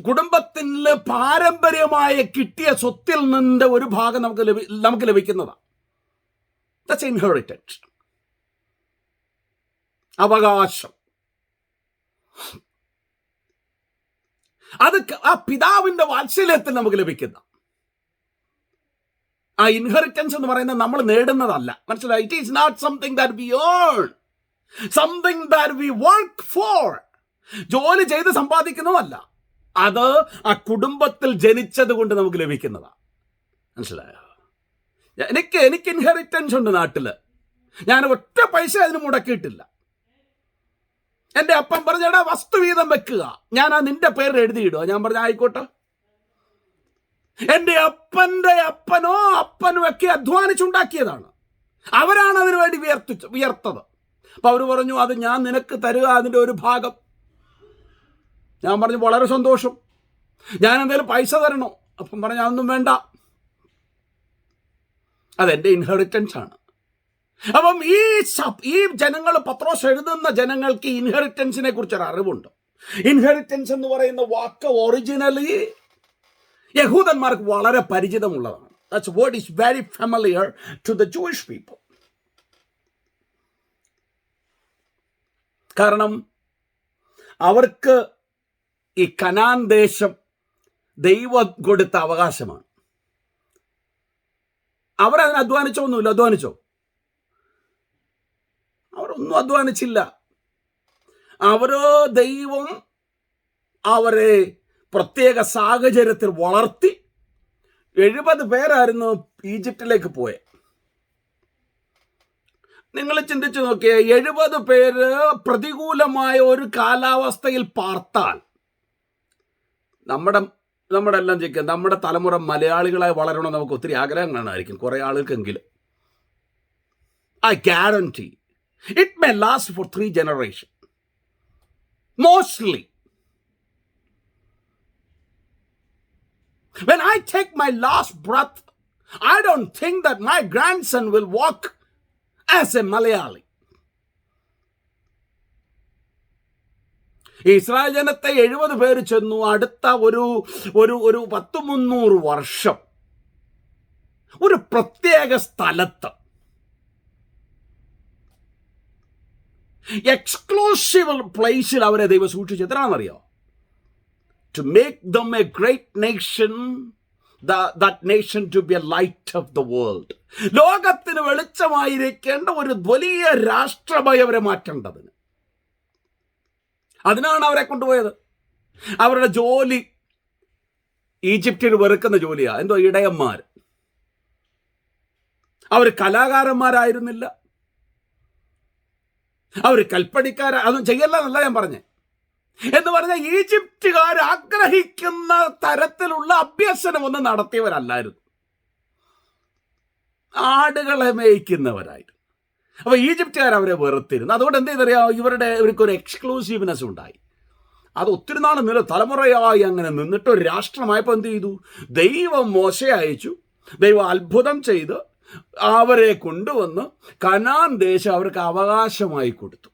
കുടുംബത്തിൽ പാരമ്പര്യമായി കിട്ടിയ സ്വത്തിൽ നിന്റെ ഒരു ഭാഗം നമുക്ക് ലഭിക്കുന്നതാണ്. That's inheritance. അവകാശം. അത് ആ പിതാവിന്റെ വാത്സല്യത്തിൽ നമുക്ക് ലഭിക്കുന്ന ആ ഇൻഹെറിറ്റൻസ് എന്ന് പറയുന്നത് നമ്മൾ നേടുന്നതല്ല. മനസ്സിലായി? It is not something that we earn, something that we work for. ജോലി ചെയ്ത് സമ്പാദിക്കുന്നതല്ല, അത് ആ കുടുംബത്തിൽ ജനിച്ചത് കൊണ്ട് നമുക്ക് ലഭിക്കുന്നതാണ്. മനസ്സിലായോ? എനിക്ക് ഇൻഹെറിറ്റൻസ് ഉണ്ട് നാട്ടില്. ഞാൻ ഒറ്റ പൈസ അതിന് മുടക്കിയിട്ടില്ല. എൻ്റെ അപ്പം പറഞ്ഞാ വസ്തു വീതം വെക്കുക, ഞാൻ ആ നിന്റെ പേര് എഴുതിയിടുക. ഞാൻ പറഞ്ഞ ആയിക്കോട്ടെ. എൻ്റെ അപ്പൻ്റെ അപ്പനോ അപ്പനും ഒക്കെ അധ്വാനിച്ചുണ്ടാക്കിയതാണ്. അവരാണ് അതിനു വേണ്ടി വിയർത്തത്. അപ്പൊ അവർ പറഞ്ഞു, അത് ഞാൻ നിനക്ക് തരുക, അതിൻ്റെ ഒരു ഭാഗം. ഞാൻ പറഞ്ഞു, വളരെ സന്തോഷം, ഞാൻ എന്തെങ്കിലും പൈസ തരണോ? അപ്പം പറഞ്ഞു, അതൊന്നും വേണ്ട, അതെൻ്റെ ഇൻഹെറിറ്റൻസ് ആണ്. അപ്പം ഈ ജനങ്ങൾ, പത്രോസ് എഴുതുന്ന ജനങ്ങൾക്ക് ഇൻഹെറിറ്റൻസിനെ കുറിച്ചൊരു അറിവുണ്ട്. ഇൻഹെറിറ്റൻസ് എന്ന് പറയുന്ന വാക്ക് ഒറിജിനലി യഹൂദന്മാർക്ക് വളരെ പരിചിതമുള്ളതാണ്. That's word is very familiar to the Jewish people. കാരണം അവർക്ക് ഈ കനാൻ ദേശം ദൈവം കൊടുത്ത അവകാശമാണ്. അവരതിന് അധ്വാനിച്ചൊന്നുമില്ല. അധ്വാനിച്ചോ? അവരൊന്നും അധ്വാനിച്ചില്ല. ദൈവം അവരെ പ്രത്യേക സാഹചര്യത്തിൽ വളർത്തി. 70 പേരായിരുന്നു ഈജിപ്തിലേക്ക് പോയെ. നിങ്ങൾ ചിന്തിച്ചു നോക്കിയേ, 70 പേര് പ്രതികൂലമായ ഒരു കാലാവസ്ഥയിൽ പാർത്താൽ നമ്മുടെ എല്ലാം ചോദിക്കുക, നമ്മുടെ തലമുറ മലയാളികളായി വളരണമെന്ന് നമുക്ക് ഒത്തിരി ആഗ്രഹം കാണാമായിരിക്കും, കുറേ ആളുകൾക്കെങ്കിലും. I guarantee it may last for 3 generations. Mostly. When I take my last breath, I don't think that my grandson will walk as a Malayali. Israel ജനത്തെ 70 പേര് ചെന്നു. അടുത്ത ഒരു 100-300 വർഷം ഒരു പ്രത്യേക സ്ഥലത്ത് എക്സ്ക്ലൂസീവ് പ്ലേസിൽ അവരെ ദൈവം സൂക്ഷിച്ചു. എത്രയാണെന്നറിയോ? To make them a great nation, that nation to be a light of the world. ലോകത്തിന് വെളിച്ചമായിരിക്കേണ്ട ഒരു വലിയ രാഷ്ട്രമായി അവരെ മാറ്റേണ്ടതിന്. അതിനാണ് അവരെ കൊണ്ടുപോയത്. അവരുടെ ജോലി ഈജിപ്തിൽ വെറുക്കുന്ന ജോലിയാണ്. എന്തോ ഇടയന്മാർ. അവർ കലാകാരന്മാരായിരുന്നില്ല, അവർ കൽപ്പണിക്കാർ. അതൊന്നും ചെയ്യല്ല എന്നല്ല ഞാൻ പറഞ്ഞേ. എന്ന് പറഞ്ഞാൽ ഈജിപ്തുകാർ ആഗ്രഹിക്കുന്ന തരത്തിലുള്ള അഭ്യസനമൊന്നും നടത്തിയവരല്ലായിരുന്നു. ആടുകളെ മേയ്ക്കുന്നവരായിരുന്നു. അപ്പൊ ഈജിപ്തുകാർ അവരെ വെറുത്തിരുന്നു. അതുകൊണ്ട് എന്ത് ചെയ്തറിയാം, ഇവർക്കൊരു എക്സ്ക്ലൂസീവ്നെസ് ഉണ്ടായി. അത് ഒത്തിരി നാൾ തലമുറയായി അങ്ങനെ നിന്നിട്ട് ഒരു രാഷ്ട്രമായപ്പോൾ എന്ത് ചെയ്തു? ദൈവം മോശയെ അയച്ചു. ദൈവം അത്ഭുതം ചെയ്ത് അവരെ കൊണ്ടുവന്ന് കനാൻ ദേശം അവർക്ക് അവകാശമായി കൊടുത്തു.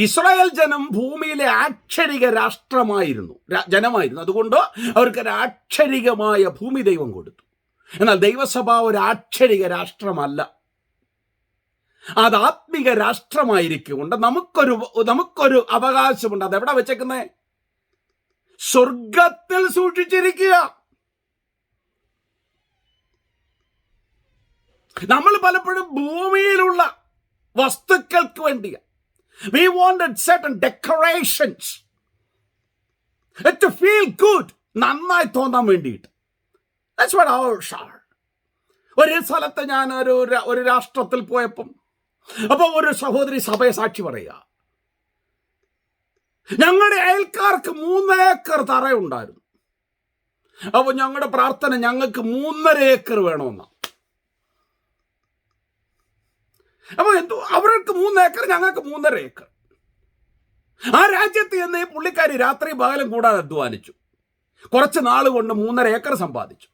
ഇസ്രായേൽ ജനം ഭൂമിയിലെ ആക്ഷരിക ജനമായിരുന്നു. അതുകൊണ്ട് അവർക്ക് ഒരു ആക്ഷരികമായ ഭൂമി ദൈവം കൊടുത്തു. എന്നാൽ ദൈവസഭ ഒരു ആക്ഷരിക രാഷ്ട്രമല്ല, അത് ആത്മിക രാഷ്ട്രമായിരിക്കുകൊണ്ട് നമുക്കൊരു അവകാശമുണ്ട്. അതെവിടെ വെച്ചേക്കുന്നേ? സ്വർഗത്തിൽ സൂക്ഷിച്ചിരിക്കുക. നമ്മൾ പലപ്പോഴും ഭൂമിയിലുള്ള വസ്തുക്കൾക്ക് വേണ്ടിയാണ്. We wanted certain decorations to feel good, നന്നായി തോന്നാൻ വേണ്ടിയിട്ട്. That's what ours are. ഒരു സ്ഥലത്ത് ഞാൻ ഒരു രാഷ്ട്രത്തിൽ പോയപ്പം അപ്പോൾ ഒരു സഹോദരി സഭയെ സാക്ഷി പറയുക, ഞങ്ങളുടെ അയൽക്കാർക്ക് 3 ഏക്കർ തറയുണ്ടായിരുന്നു. അപ്പോൾ ഞങ്ങളുടെ പ്രാർത്ഥന ഞങ്ങൾക്ക് 3.5 ഏക്കർ വേണമെന്നാണ്. അപ്പോൾ അവർക്ക് 3 ഏക്കർ, ഞങ്ങൾക്ക് 3.5 ഏക്കർ. ആ രാജ്യത്ത് എന്ന് ഈ പുള്ളിക്കാരി രാത്രി പകലും കൂടാതെ അധ്വാനിച്ചു. കുറച്ച് നാൾ കൊണ്ട് 3.5 ഏക്കർ സമ്പാദിച്ചു.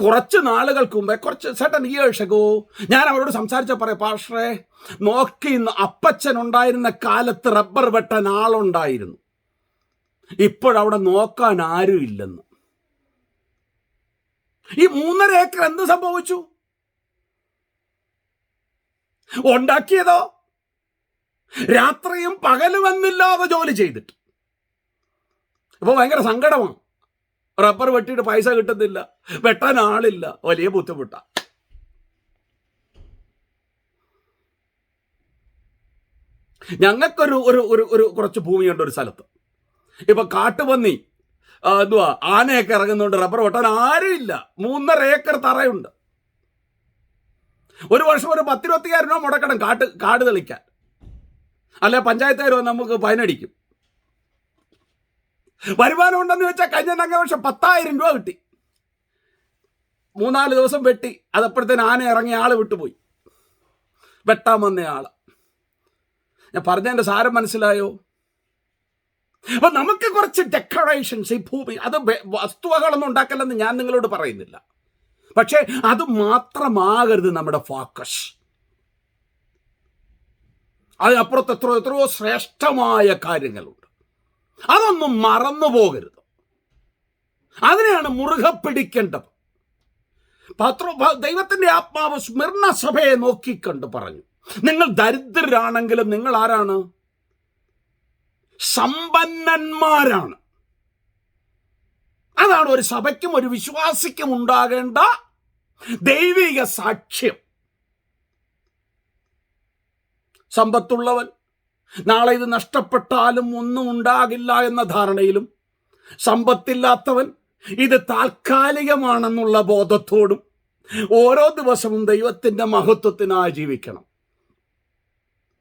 കുറച്ച് നാളുകൾക്ക് മുമ്പേ, certain years ago, ഞാൻ അവരോട് പറയാം, പാസ്റ്ററെ നോക്കി, അപ്പച്ചൻ ഉണ്ടായിരുന്ന കാലത്ത് റബ്ബർ വെട്ടാൻ ആളുണ്ടായിരുന്നു, ഇപ്പോഴവിടെ നോക്കാൻ ആരും ഇല്ലെന്ന്. ഈ 3.5 ഏക്കർ എന്ത് സംഭവിച്ചു? ഉണ്ടാക്കിയതോ രാത്രിയും പകലുമെന്നില്ലാതെ ജോലി ചെയ്തിട്ട്. അപ്പോൾ ഭയങ്കര സങ്കടമാണ്. റബ്ബർ വെട്ടിയിട്ട് പൈസ കിട്ടുന്നില്ല, വെട്ടാൻ ആളില്ല, വലിയ ബുദ്ധിമുട്ടാ. ഞങ്ങൾക്കൊരു കുറച്ച് ഭൂമിയുണ്ട് ഒരു സ്ഥലത്ത്. ഇപ്പൊ കാട്ടുപന്നി ആനയൊക്കെ ഇറങ്ങുന്നുണ്ട്, റബ്ബർ വെട്ടാൻ ആരുമില്ല. 3.5 ഏക്കർ തറയുണ്ട്. ഒരു വർഷം ഒരു 10-20,000 രൂപ മുടക്കണം കാട് തെളിക്കാൻ. അല്ലെ പഞ്ചായത്തുകാർ നമുക്ക് ഫൈനടിക്കും. വരുമാനം ഉണ്ടെന്ന് വെച്ചാൽ കഴിഞ്ഞ വർഷം 10,000 രൂപ കിട്ടി. 3-4 ദിവസം വെട്ടി. അതപ്പോഴത്തേന് ആന ഇറങ്ങിയ ആള് വിട്ടുപോയി, വെട്ടാൻ വന്ന ആള്. ഞാൻ പറഞ്ഞതിന്റെ സാരം മനസ്സിലായോ? അപ്പൊ നമുക്ക് കുറച്ച് ഡെക്കറേഷൻസ്, ഈ ഭൂമി, അത് വസ്തുവകളൊന്നും ഉണ്ടാക്കല്ലെന്ന് ഞാൻ നിങ്ങളോട് പറയുന്നില്ല. പക്ഷേ അത് മാത്രമാകരുത് നമ്മുടെ ഫോക്കസ്. അതിനപ്പുറത്ത് എത്രയോ ശ്രേഷ്ഠമായ കാര്യങ്ങളുണ്ട്. അതൊന്നും മറന്നു പോകരുത്. അതിനെയാണ് മുറുകെ പിടിക്കേണ്ടത്. ദൈവത്തിന്റെ ആത്മാവ് സ്മിർന സഭയെ നോക്കിക്കണ്ട് പറഞ്ഞു, നിങ്ങൾ ദരിദ്രരാണെങ്കിലും നിങ്ങൾ ആരാണ്? സമ്പന്നന്മാരാണ്. അതാണ് ഒരു സഭയ്ക്കും ഒരു വിശ്വാസിക്കും ഉണ്ടാകേണ്ട ദൈവിക സാക്ഷ്യം. സമ്പത്തുള്ളവൻ നാളെ ഇത് നഷ്ടപ്പെട്ടാലും ഒന്നും ഉണ്ടാകില്ല എന്ന ധാരണയിലും, സമ്പത്തില്ലാത്തവൻ ഇത് താൽക്കാലികമാണെന്നുള്ള ബോധത്തോടും ഓരോ ദിവസവും ദൈവത്തിന്റെ മഹത്വത്തിനായി ജീവിക്കണം.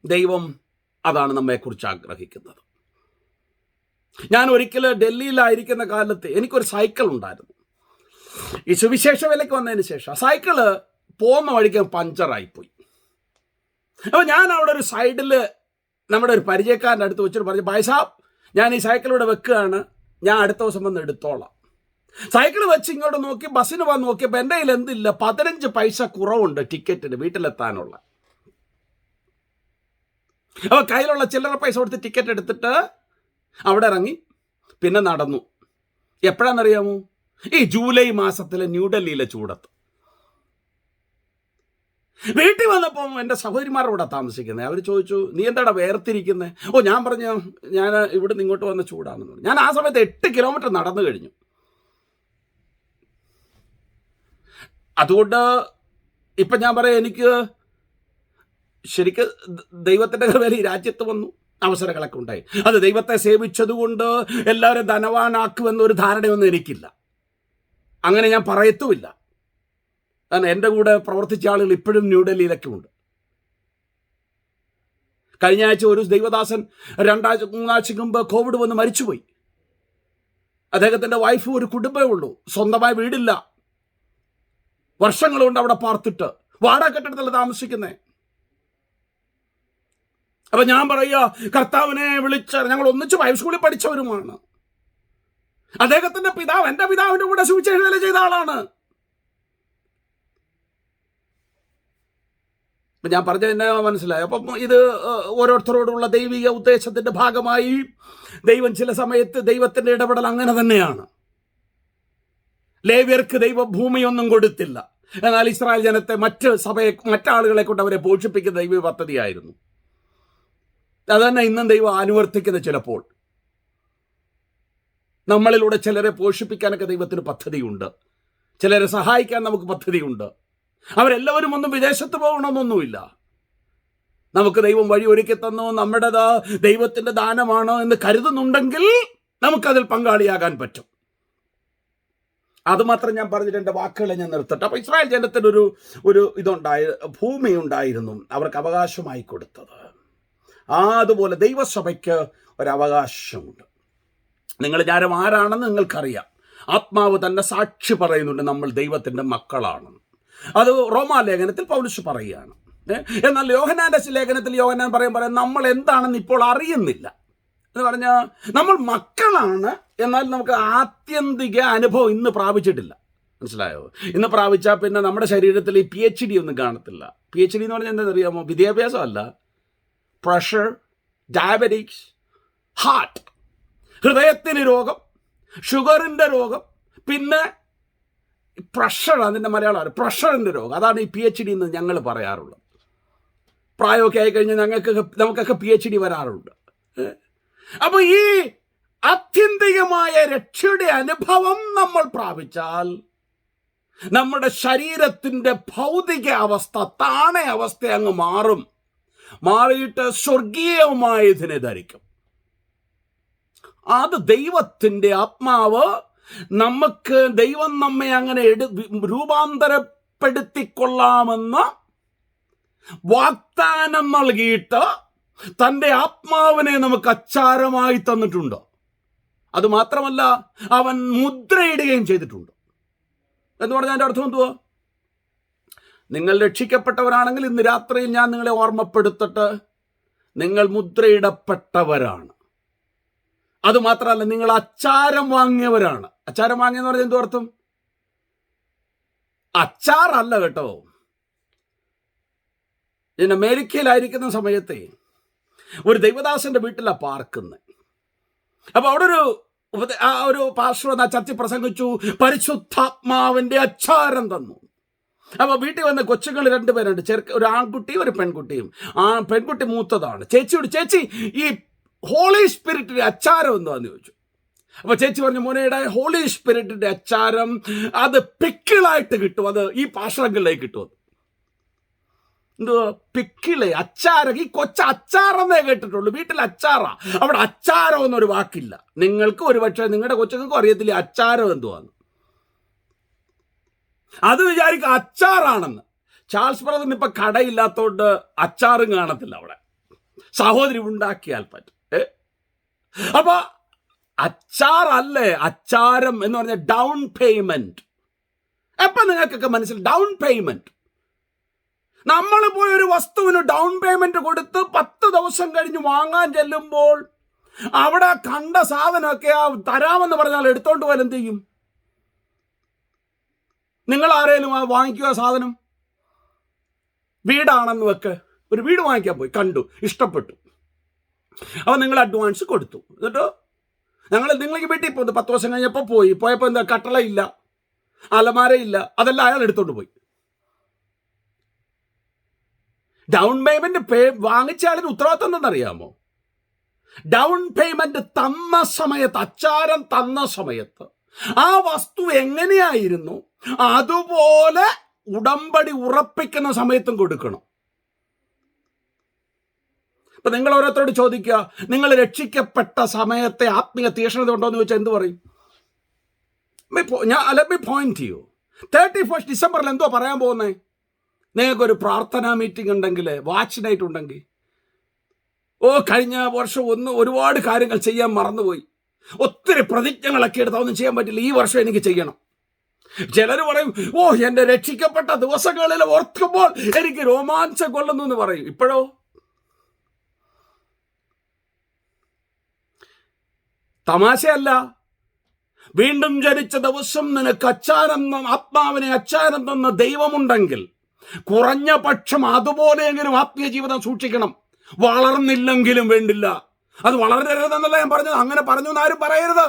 ദൈവം അതാണ് നമ്മെക്കുറിച്ച് ആഗ്രഹിക്കുന്നത്. ഞാൻ ഒരിക്കൽ ഡൽഹിയിലായിരിക്കുന്ന കാലത്ത് എനിക്കൊരു സൈക്കിൾ ഉണ്ടായിരുന്നു. ഈ സുവിശേഷ വിലയ്ക്ക് വന്നതിന് ശേഷം ആ സൈക്കിള് പോകുന്ന വഴിക്ക് പഞ്ചറായിപ്പോയി. അപ്പോൾ ഞാൻ അവിടെ ഒരു സൈഡിൽ നമ്മുടെ ഒരു പരിചയക്കാരൻ്റെ അടുത്ത് വെച്ചിട്ട് പറഞ്ഞു, ഭായ് സാബ്, ഞാൻ ഈ സൈക്കിൾ ഇവിടെ വെക്കുകയാണ്, ഞാൻ അടുത്ത ദിവസം വന്ന് എടുത്തോളാം. സൈക്കിൾ വെച്ച് ഇങ്ങോട്ട് നോക്കി ബസ്സിന് വന്ന് നോക്കിയപ്പോൾ എൻ്റെ കയ്യിൽ എന്തില്ല, 15 പൈസ കുറവുണ്ട് ടിക്കറ്റിന് വീട്ടിലെത്താനുള്ള. അപ്പോൾ കയ്യിലുള്ള ചില്ലറ പൈസ കൊടുത്ത് ടിക്കറ്റ് എടുത്തിട്ട് അവിടെ ഇറങ്ങി പിന്നെ നടന്നു. എപ്പോഴാണെന്നറിയാമോ? ഈ ജൂലൈ മാസത്തിലെ ന്യൂഡൽഹിയിലെ ചൂടത്ത്. വീട്ടിൽ വന്നപ്പോൾ എൻ്റെ സഹോദരിമാരുടെ കൂടെ താമസിക്കുന്നത്. അവർ ചോദിച്ചു, നീ എന്താടാ വേർതിരിക്കുന്നത്? ഓ, ഞാൻ പറഞ്ഞു, ഞാൻ ഇവിടുന്ന് ഇങ്ങോട്ട് വന്ന ചൂടാണെന്ന്. ഞാൻ ആ സമയത്ത് 8 കിലോമീറ്റർ നടന്നു കഴിഞ്ഞു. അതുകൊണ്ട് ഇപ്പം ഞാൻ പറയാം, എനിക്ക് ശരിക്കും ദൈവത്തിൻ്റെ കൃപയിൽ ഈ രാജ്യത്ത് വന്നു അവസരങ്ങളൊക്കെ ഉണ്ടായി. അത് ദൈവത്തെ സേവിച്ചതുകൊണ്ട് എല്ലാവരും ധനവാനാക്കുമെന്നൊരു ധാരണയൊന്നും എനിക്കില്ല. അങ്ങനെ ഞാൻ പറയത്തുമില്ല. കാരണം എൻ്റെ കൂടെ പ്രവർത്തിച്ച ആളുകൾ ഇപ്പോഴും ന്യൂഡൽഹിയിലൊക്കെ ഉണ്ട്. കഴിഞ്ഞ ആഴ്ച ഒരു ദൈവദാസൻ 2-3 ആഴ്ച മുമ്പ് കോവിഡ് വന്ന് മരിച്ചുപോയി. അദ്ദേഹത്തിൻ്റെ വൈഫ്, ഒരു കുടുംബമേ ഉള്ളൂ, സ്വന്തമായി വീടില്ല, വർഷങ്ങളുണ്ട് അവിടെ പാർത്തിട്ട്, വാടക കെട്ടിടത്തില്ല താമസിക്കുന്നേ. അപ്പൊ ഞാൻ പറയുക, കർത്താവിനെ വിളിച്ച, ഞങ്ങൾ ഒന്നിച്ച് ബൈബിൾ സ്കൂളിൽ പഠിച്ചവരുമാണ്. അദ്ദേഹത്തിന്റെ പിതാവ് എൻ്റെ പിതാവിന്റെ കൂടെ സുവിശേഷ വേല ചെയ്ത ആളാണ്. ഞാൻ പറഞ്ഞത് എന്നെ മനസ്സിലായി. അപ്പം ഇത് ഓരോരുത്തരോടുള്ള ദൈവിക ഉദ്ദേശത്തിന്റെ ഭാഗമായി ദൈവം ചില സമയത്ത് ദൈവത്തിന്റെ ഇടപെടൽ അങ്ങനെ തന്നെയാണ്. ലേവ്യർക്ക് ദൈവം ഭൂമിയൊന്നും കൊടുത്തില്ല, എന്നാൽ ഇസ്രായേൽ ജനത്തെ മറ്റാളുകളെ കൊണ്ട് അവരെ പോഷിപ്പിക്കുന്ന ദൈവ പദ്ധതിയായിരുന്നു. അതന്നെ ഇന്നും ദൈവം അനുവർത്തിക്കുന്ന. ചിലപ്പോൾ നമ്മളിലൂടെ ചിലരെ പോഷിപ്പിക്കാനൊക്കെ ദൈവത്തിന് പദ്ധതിയുണ്ട്, ചിലരെ സഹായിക്കാൻ നമുക്ക് പദ്ധതിയുണ്ട്. അവരെല്ലാവരും ഒന്നും വിദേശത്ത് പോകണമെന്നൊന്നുമില്ല. നമുക്ക് ദൈവം വഴി ഒരുക്കി തന്നു, നമ്മുടേത് ദൈവത്തിന്റെ ദാനമാണ് എന്ന് കരുതുന്നുണ്ടെങ്കിൽ നമുക്കതിൽ പങ്കാളിയാകാൻ പറ്റും. അതുമാത്രം ഞാൻ പറഞ്ഞിട്ട് എൻ്റെ വാക്കുകളെ ഞാൻ നിർത്തട്ടെ. അപ്പോൾ ഇസ്രായേൽ ജനത്തിനൊരു ഭൂമി ഉണ്ടായിരുന്നു, അവർക്ക് അവകാശമായി കൊടുത്തത്. അതുപോലെ ദൈവസഭയ്ക്ക് ഒരവകാശമുണ്ട്. നിങ്ങൾ ഞാനും ആരാണെന്ന് നിങ്ങൾക്കറിയാം. ആത്മാവ് തന്നെ സാക്ഷി പറയുന്നുണ്ട്, നമ്മൾ ദൈവത്തിൻ്റെ മക്കളാണ്. അത് റോമാലേഖനത്തിൽ പൗലോസ് പറയുകയാണ്. എന്നാൽ യോഹന്നാന്റെ ലേഖനത്തിൽ യോഹന്നാൻ പറയാൻ നമ്മൾ എന്താണെന്ന് ഇപ്പോൾ അറിയുന്നില്ല എന്ന് പറഞ്ഞാൽ, നമ്മൾ മക്കളാണ്, എന്നാൽ നമുക്ക് ആത്യന്തിക അനുഭവം ഇന്ന് പ്രാപിച്ചിട്ടില്ല. മനസ്സിലായോ? ഇന്ന് പ്രാപിച്ചാൽ പിന്നെ നമ്മുടെ ശരീരത്തിൽ ഈ PhD ഒന്നും കാണത്തില്ല. PhD എന്ന് പറഞ്ഞാൽ എന്താ അറിയാമോ? വിദ്യാഭ്യാസമല്ല, പ്രഷർ, ഡയബറ്റിക്സ്, ഹാർട്ട്, ഹൃദയത്തിന് രോഗം, ഷുഗറിൻ്റെ രോഗം, പിന്നെ പ്രഷർ, അതിൻ്റെ മലയാളമാണ് പ്രഷറിൻ്റെ രോഗം. അതാണ് ഈ PhD എന്ന് ഞങ്ങൾ പറയാറുള്ളത്. പ്രായമൊക്കെ ആയിക്കഴിഞ്ഞാൽ നമുക്കൊക്കെ PhD വരാറുണ്ട്. അപ്പോൾ ഈ ആത്യന്തികമായ രക്ഷയുടെ അനുഭവം നമ്മൾ പ്രാപിച്ചാൽ നമ്മുടെ ശരീരത്തിൻ്റെ ഭൗതിക അവസ്ഥ, താണ അവസ്ഥ അങ്ങ് മാറിയിട്ട് സ്വർഗീയമായ ഇതിനെ ധരിക്കും. അത് ദൈവത്തിൻ്റെ ആത്മാവ് നമുക്ക്, ദൈവം നമ്മെ അങ്ങനെ രൂപാന്തരപ്പെടുത്തിക്കൊള്ളാമെന്ന് വാഗ്ദാനം നൽകിയിട്ട് തൻ്റെ ആത്മാവിനെ നമുക്ക് അച്ചാരമായി തന്നിട്ടുണ്ട്. അതുമാത്രമല്ല, അവൻ മുദ്രയിടുകയും ചെയ്തിട്ടുണ്ട്. എന്ന് പറഞ്ഞാൽ അതിൻ്റെ അർത്ഥം എന്തുവാ? നിങ്ങൾ രക്ഷിക്കപ്പെട്ടവരാണെങ്കിൽ ഇന്ന് രാത്രിയിൽ ഞാൻ നിങ്ങളെ ഓർമ്മപ്പെടുത്തട്ടെ, നിങ്ങൾ മുദ്രയിടപ്പെട്ടവരാണ്. അതുമാത്രമല്ല, നിങ്ങൾ അച്ചാരം വാങ്ങിയവരാണ്. അച്ചാരം വാങ്ങിയെന്ന് പറഞ്ഞാൽ എന്തു അർത്ഥം? അച്ചാറല്ല കേട്ടോ. ഞാൻ അമേരിക്കയിലായിരിക്കുന്ന സമയത്തെ ഒരു ദൈവദാസന്റെ വീട്ടിലാണ് പാർക്കുന്നത്. അപ്പൊ അവിടെ ഒരു പാസ്റ്റർ എന്ന ചർച്ച പ്രസംഗിച്ചു, പരിശുദ്ധാത്മാവിന്റെ അച്ചാരം തന്നു. അപ്പൊ വീട്ടിൽ വന്ന കൊച്ചുങ്ങൾ 2 പേരുണ്ട്, ഒരു ആൺകുട്ടിയും ഒരു പെൺകുട്ടിയും. പെൺകുട്ടി മൂത്തതാണ്. ചേച്ചിയോട്, ചേച്ചി ഈ ഹോളി സ്പിരിറ്റിന്റെ അച്ചാരം എന്താന്ന് ചോദിച്ചു. അപ്പൊ ചേച്ചി പറഞ്ഞു, മോനയുടെ ഹോളി സ്പിരിറ്റിന്റെ അച്ചാരം അത് പിക്കിളായിട്ട് കിട്ടും, അത് ഈ പാഷങ്ങളിലേക്ക് കിട്ടും. എന്തുവാ പിക്കിള്? അച്ചാരം. ഈ അച്ചാറെന്നേ കേട്ടിട്ടുള്ളൂ. വീട്ടിൽ അച്ചാറാ, അവിടെ അച്ചാരം എന്നൊരു വാക്കില്ല. നിങ്ങൾക്ക് ഒരുപക്ഷെ നിങ്ങളുടെ കൊച്ചുങ്ങൾക്കും അറിയത്തില്ല അച്ചാരം എന്തുവാന്ന്. അത് വിചാരിക്കുക അച്ചാറാണെന്ന്. ചാൾസ് ബ്രദറിന് ഇപ്പൊ കടയില്ലാത്തോണ്ട് അച്ചാറും കാണത്തില്ല അവിടെ. സഹോദരി ഉണ്ടാക്കിയാൽ പറ്റും. അപ്പൊ അച്ചാറല്ലേ അച്ചാരം എന്ന് പറഞ്ഞ ഡൗൺ പേയ്മെന്റ്. എപ്പൊ നിങ്ങൾക്കൊക്കെ മനസ്സിലായി ഡൗൺ പേയ്മെന്റ്? നമ്മൾ പോയി ഒരു വസ്തുവിന് ഡൗൺ പേയ്മെന്റ് കൊടുത്ത് 10 ദിവസം കഴിഞ്ഞ് വാങ്ങാൻ ചെല്ലുമ്പോൾ അവിടെ കണ്ട സാധനമൊക്കെ തരാമെന്ന് പറഞ്ഞാൽ എടുത്തോണ്ട് പോയാൽ എന്ത് ചെയ്യും? നിങ്ങൾ ആരേലും വാങ്ങിക്കുക സാധനം? വീടാണെന്ന് വെക്ക്, ഒരു വീട് വാങ്ങിക്കാൻ പോയി, കണ്ടു, ഇഷ്ടപ്പെട്ടു. അപ്പോൾ നിങ്ങൾ അഡ്വാൻസ് കൊടുത്തു. എന്നിട്ടോ നിങ്ങൾക്ക് വീട്ടിൽ പോകുന്നു. 10 ദിവസം കഴിഞ്ഞപ്പോൾ പോയപ്പോൾ എന്താ, കട്ടളയില്ല, അലമാരയില്ല, അതെല്ലാം അയാൾ എടുത്തോണ്ട് പോയി. ഡൗൺ പേയ്മെന്റ് വാങ്ങിച്ചാലിന് ഉത്തരവാദിത്വം എന്തെന്നറിയാമോ? ഡൗൺ പേയ്മെന്റ് തന്ന സമയത്ത്, അച്ചാരം തന്ന സമയത്ത് ആ വസ്തു എങ്ങനെയായിരുന്നു അതുപോലെ ഉടമ്പടി ഉറപ്പിക്കുന്ന സമയത്തും കൊടുക്കണം. ഇപ്പൊ നിങ്ങൾ ഓരോരുത്തരോട് ചോദിക്കുക, നിങ്ങൾ രക്ഷിക്കപ്പെട്ട സമയത്തെ ആത്മീയ തീക്ഷ്ണത ഉണ്ടോ എന്ന് ചോദിച്ചാൽ എന്ത് പറയും? let me point to you. 31st ഡിസംബറിൽ എന്തോ പറയാൻ പോകുന്നേ? നിങ്ങൾക്കൊരു പ്രാർത്ഥനാ മീറ്റിംഗ് ഉണ്ടെങ്കിൽ, വാച്ച് നൈറ്റ് ഉണ്ടെങ്കിൽ, കഴിഞ്ഞ വർഷം ഒരുപാട് കാര്യങ്ങൾ ചെയ്യാൻ മറന്നുപോയി, ഒത്തിരി പ്രതിജ്ഞകളൊക്കെ എടുത്ത് ഒന്നും ചെയ്യാൻ പറ്റില്ല, ഈ വർഷം എനിക്ക് ചെയ്യണം. ചിലർ പറയും, എന്റെ രക്ഷിക്കപ്പെട്ട ദിവസങ്ങളിൽ ഓർക്കുമ്പോൾ എനിക്ക് രോമാഞ്ചം കൊള്ളുന്നു എന്ന് പറയും. ഇപ്പോഴോ? തമാശയല്ല. വീണ്ടും ജനിച്ച ദിവസം നിനക്ക് ആത്മാവിനെ അച്ചാരം തന്ന ദൈവമുണ്ടെങ്കിൽ കുറഞ്ഞ പക്ഷം അതുപോലെയെങ്കിലും ആത്മീയ ജീവിതം സൂക്ഷിക്കണം. വളർന്നില്ലെങ്കിലും വേണ്ടില്ല. അത് വളരരുതെന്നല്ല ഞാൻ പറഞ്ഞത്, അങ്ങനെ പറഞ്ഞു എന്നാരും പറയരുത്.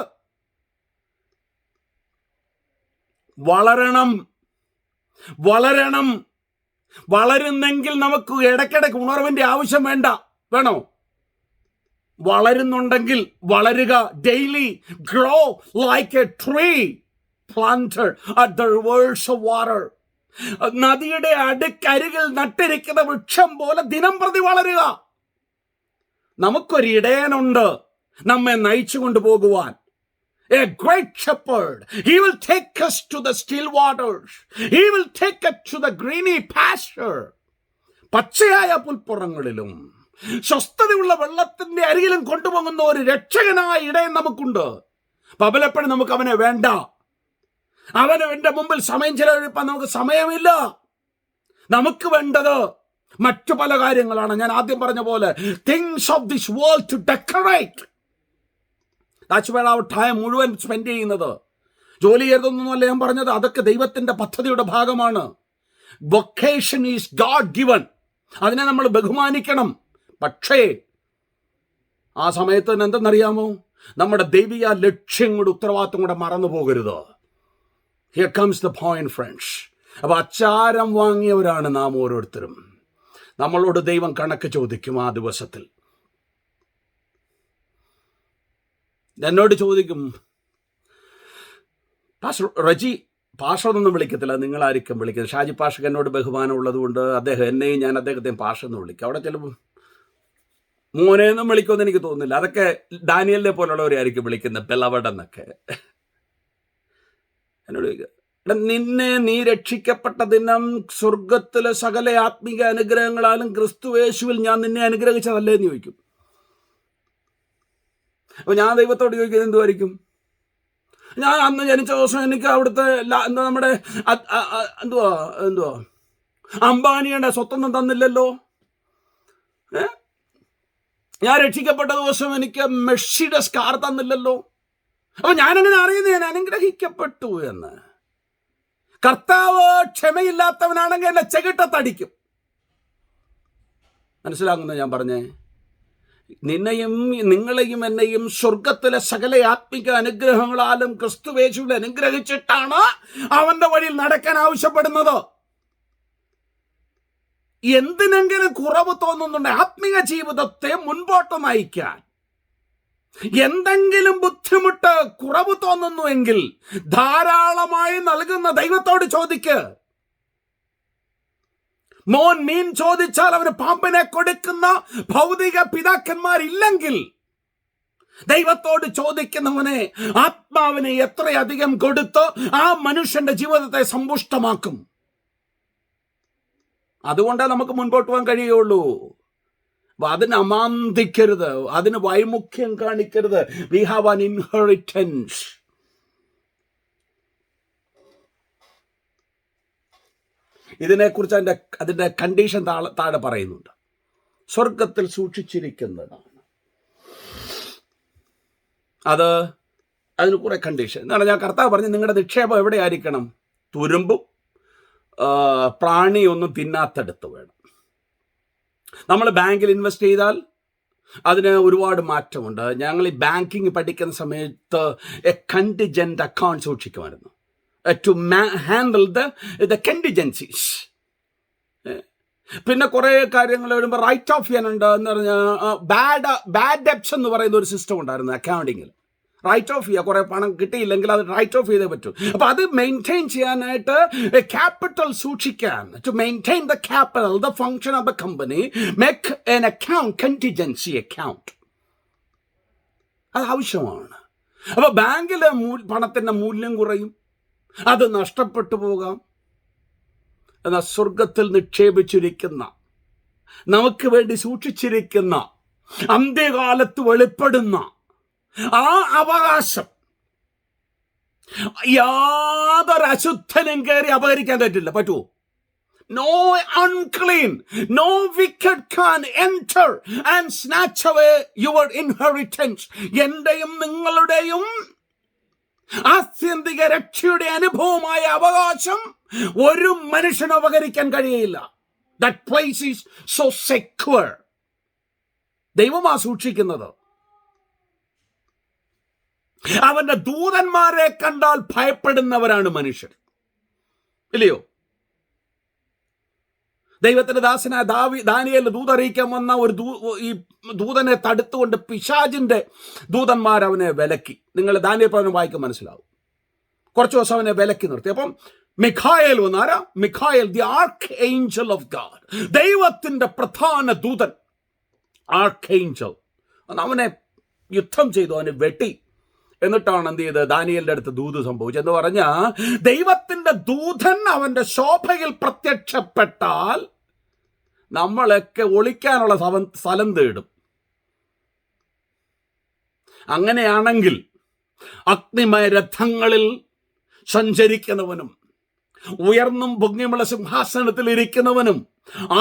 വളരണം. വളരുന്നെങ്കിൽ നമുക്ക് ഇടയ്ക്കിടയ്ക്ക് ഉണർവിന്റെ ആവശ്യം വേണോ? വളരുന്നുണ്ടെങ്കിൽ വളരുക. Daily grow like A tree planted at the reverse of water. നദിയുടെ അടുക്കരികിൽ നട്ടിരിക്കുന്ന വൃക്ഷം പോലെ ദിനം പ്രതി വളരുക. നമുക്കൊരു ഇടയനുണ്ട് നമ്മെ നയിച്ചു കൊണ്ടുപോകുവാൻ. A great shepherd. He will take us to the still waters. He will take us to the greeny pasture. പച്ചയായ പുൽപ്പുറങ്ങളിലും സ്വസ്ഥതയുള്ള വെള്ളത്തിന്റെ അരികിലും കൊണ്ടുപോകുന്ന ഒരു രക്ഷകനായ ഇടയൻ നമുക്കുണ്ട്. പലപ്പോഴും നമുക്ക് അവനെ വേണ്ട. അവന് എന്റെ മുമ്പിൽ സമയം ചെലവഴിപ്പാൻ നമുക്ക് സമയമില്ല. നമുക്ക് വേണ്ടത് മറ്റു പല കാര്യങ്ങളാണ്. ഞാൻ ആദ്യം പറഞ്ഞ പോലെ things of this world to decorate. That's where our time മുഴുവൻ സ്പെൻഡ് ചെയ്യുന്നത്. ജോലി ചെയ്തൊന്നുമല്ല ഞാൻ പറഞ്ഞത്, അതൊക്കെ ദൈവത്തിന്റെ പദ്ധതിയുടെ ഭാഗമാണ്. Vocation is God given. അതിനെ നമ്മൾ ബഹുമാനിക്കണം. പക്ഷേ ആ സമയത്ത് തന്നെ എന്തെന്നറിയാമോ, നമ്മുടെ ദൈവിക ലക്ഷ്യം കൂടെ ഉത്തരവാദിത്വം കൂടെ മറന്നു പോകരുത്. Here comes the point, friends. അപ്പൊ അച്ചാരം വാങ്ങിയവരാണ് നാം ഓരോരുത്തരും. നമ്മളോട് ദൈവം കണക്ക് ചോദിക്കും ആ ദിവസത്തിൽ. എന്നോട് ചോദിക്കും, റജി പാഷൊന്നും വിളിക്കത്തില്ല, നിങ്ങളായിരിക്കും വിളിക്കുന്നത്. ഷാജി പാഷക്ക് എന്നോട് ബഹുമാനം ഉള്ളതുകൊണ്ട് എന്നെയും ഞാൻ അദ്ദേഹത്തെയും പാഷെന്ന് വിളിക്കും. അവിടെ ചിലപ്പോൾ മോനെന്നും വിളിക്കുമെന്ന് എനിക്ക് തോന്നുന്നില്ല. അതൊക്കെ ഡാനിയലിനെ പോലുള്ളവരെയായിരിക്കും വിളിക്കുന്നത്, ബെലവഡ് എന്നൊക്കെ. എന്നോട് ചോദിക്കുക, നീ രക്ഷിക്കപ്പെട്ട ദിനം സ്വർഗത്തിലെ സകല ആത്മീക അനുഗ്രഹങ്ങളാലും ക്രിസ്തുയേശുവിൽ ഞാൻ നിന്നെ അനുഗ്രഹിച്ചതല്ലേ എന്ന് ചോദിക്കും. അപ്പോൾ ഞാൻ ദൈവത്തോട് ചോദിക്കുന്നത് എന്തുമായിരിക്കും? ഞാൻ അന്ന് ജനിച്ച ദിവസം എനിക്ക് അവിടുത്തെ എന്താ നമ്മുടെ എന്തുവാ എന്തുവാ അംബാനിയുടെ സ്വത്തൊന്നും തന്നില്ലല്ലോ. ഞാൻ രക്ഷിക്കപ്പെട്ട ദിവസം എനിക്ക് മെർസിഡസ് കാർ തന്നില്ലല്ലോ. അപ്പൊ ഞാനങ്ങനെ അറിയുന്നത് ഞാൻ അനുഗ്രഹിക്കപ്പെട്ടു എന്ന്. കർത്താവ് ക്ഷമയില്ലാത്തവനാണെങ്കിൽ എന്നെ ചെകിട്ടത്തടിക്കും. മനസ്സിലാകുന്ന ഞാൻ പറഞ്ഞേ? നിന്നെയും നിങ്ങളെയും എന്നെയും സ്വർഗത്തിലെ സകല ആത്മിക അനുഗ്രഹങ്ങളാലും ക്രിസ്തുവേശുവിൽ അനുഗ്രഹിച്ചിട്ടാണ് അവന്റെ വഴിയിൽ നടക്കാൻ ആവശ്യപ്പെടുന്നത്. എന്തിനെങ്കിലും കുറവ് തോന്നുന്നുണ്ട് ആത്മീയ ജീവിതത്തെ മുൻപോട്ട് നയിക്കാൻ, എന്തെങ്കിലും ബുദ്ധിമുട്ട് കുറവ് തോന്നുന്നുവെങ്കിൽ ധാരാളമായി നൽകുന്ന ദൈവത്തോട് ചോദിക്ക്. മോൻ മീൻ ചോദിച്ചാൽ അവന് പാമ്പിനെ കൊടുക്കുന്ന ഭൗതിക പിതാക്കന്മാരില്ലെങ്കിൽ ദൈവത്തോട് ചോദിക്കുന്നവനെ ആത്മാവിനെ എത്രയധികം കൊടുത്ത് ആ മനുഷ്യന്റെ ജീവിതത്തെ സമ്പുഷ്ടമാക്കും. അതുകൊണ്ടേ നമുക്ക് മുൻപോട്ട് പോകാൻ കഴിയുള്ളൂ. അതിന് അമാന്തിക്കരുത്, അതിന് വൈമുഖ്യം കാണിക്കരുത്. We have an inheritance. ഇതിനെക്കുറിച്ച് അതിൻ്റെ കണ്ടീഷൻ താഴെ പറയുന്നുണ്ട്. സ്വർഗത്തിൽ സൂക്ഷിച്ചിരിക്കുന്നതാണ് അതിന് കുറെ കണ്ടീഷൻ എന്ന് പറഞ്ഞാൽ കർത്താവ് പറഞ്ഞു നിങ്ങളുടെ നിക്ഷേപം എവിടെയായിരിക്കണം? തുരുമ്പും പ്രാണിയൊന്നും തിന്നാത്തടുത്ത് വേണം. നമ്മൾ ബാങ്കിൽ ഇൻവെസ്റ്റ് ചെയ്താൽ അതിന് ഒരുപാട് മാറ്റമുണ്ട്. ഞങ്ങൾ ഈ ബാങ്കിങ് പഠിക്കുന്ന സമയത്ത് എ കണ്ടിജന്റ് അക്കൗണ്ട് സൂക്ഷിക്കുമായിരുന്നു. To handle the contingencies. പിന്നെ കുറേ കാര്യങ്ങൾ വരുമ്പോൾ റൈറ്റ് ഓഫ് ചെയ്യാനുണ്ട് എന്ന് പറഞ്ഞാൽ ബാഡ് ഡെപ്റ്റ്സ് എന്ന് പറയുന്ന ഒരു സിസ്റ്റം ഉണ്ടായിരുന്നു അക്കൗണ്ടിങ്ങിൽ. റൈറ്റ് ഓഫ് ചെയ്യുക, കുറേ പണം കിട്ടിയില്ലെങ്കിൽ അത് റൈറ്റ് ഓഫ് ചെയ്തേ പറ്റൂ. അപ്പോൾ അത് മെയിൻറ്റെയിൻ ചെയ്യാനായിട്ട് ക്യാപിറ്റൽ സൂക്ഷിക്കാൻ, to maintain the capital, the function of the company, make an account, contingency account. അത് ആവശ്യമാണ്. അപ്പോൾ ബാങ്കിലെ പണത്തിൻ്റെ മൂല്യം കുറയും, അത് നഷ്ടപ്പെട്ടു പോകാം. എന്നാൽ സ്വർഗത്തിൽ നിക്ഷേപിച്ചിരിക്കുന്ന, നമുക്ക് വേണ്ടി സൂക്ഷിച്ചിരിക്കുന്ന, അന്ത്യകാലത്ത് വെളിപ്പെടുന്ന ആ അവകാശം യാതൊരു അശുദ്ധനും കയറി അപഹരിക്കാൻ പറ്റുമോ? No unclean, no wicked can enter and snatch away your inheritance. എന്റെയും നിങ്ങളുടെയും ആത്യന്തിക രക്ഷയുടെ അനുഭവമായ അവകാശം ഒരു മനുഷ്യന് അപഹരിക്കാൻ കഴിയില്ല. That place is so secure. ദൈവമാ സൂക്ഷിക്കുന്നത്. അവന്റെ ദൂതന്മാരെ കണ്ടാൽ ഭയപ്പെടുന്നവരാണ് മനുഷ്യർ, ഇല്ലയോ? ദൈവത്തിന്റെ ദാസനായ ദാനിയേൽ ദൂതറിയിക്കാൻ വന്ന ഈ ദൂതനെ തടുത്തുകൊണ്ട് പിശാചിന്റെ ദൂതന്മാർ അവനെ വിലക്കി. നിങ്ങൾ ദാനിയേൽ പ്രവചനം വായിക്കാൻ മനസ്സിലാവും. കുറച്ച് ദിവസം അവനെ വിലക്കി നിർത്തി. അപ്പം മിഖായേൽ വന്നാരാ? മിഖായേൽ, the archangel of God, ദൈവത്തിന്റെ പ്രധാന ദൂതൻ, ആർക്ക് ഏഞ്ചൽ. അവനെ യുദ്ധം ചെയ്തു, അവനെ വെട്ടി. എന്നിട്ടാണ് എന്ത് ചെയ്ത് ദാനിയേലിന്റെ അടുത്ത് ദൂത് സംഭവിച്ചെന്ന് പറഞ്ഞാൽ, ദൈവത്തിന്റെ ദൂതൻ അവന്റെ ശോഭയിൽ പ്രത്യക്ഷപ്പെട്ടാൽ നമ്മളൊക്കെ ഒളിക്കാനുള്ള സ്ഥലം തേടും. അങ്ങനെയാണെങ്കിൽ അഗ്നിമയ രഥങ്ങളിൽ സഞ്ചരിക്കുന്നവനും ഉയർന്നും പൊങ്ങിയുമുള്ള സിംഹാസനത്തിൽ ഇരിക്കുന്നവനും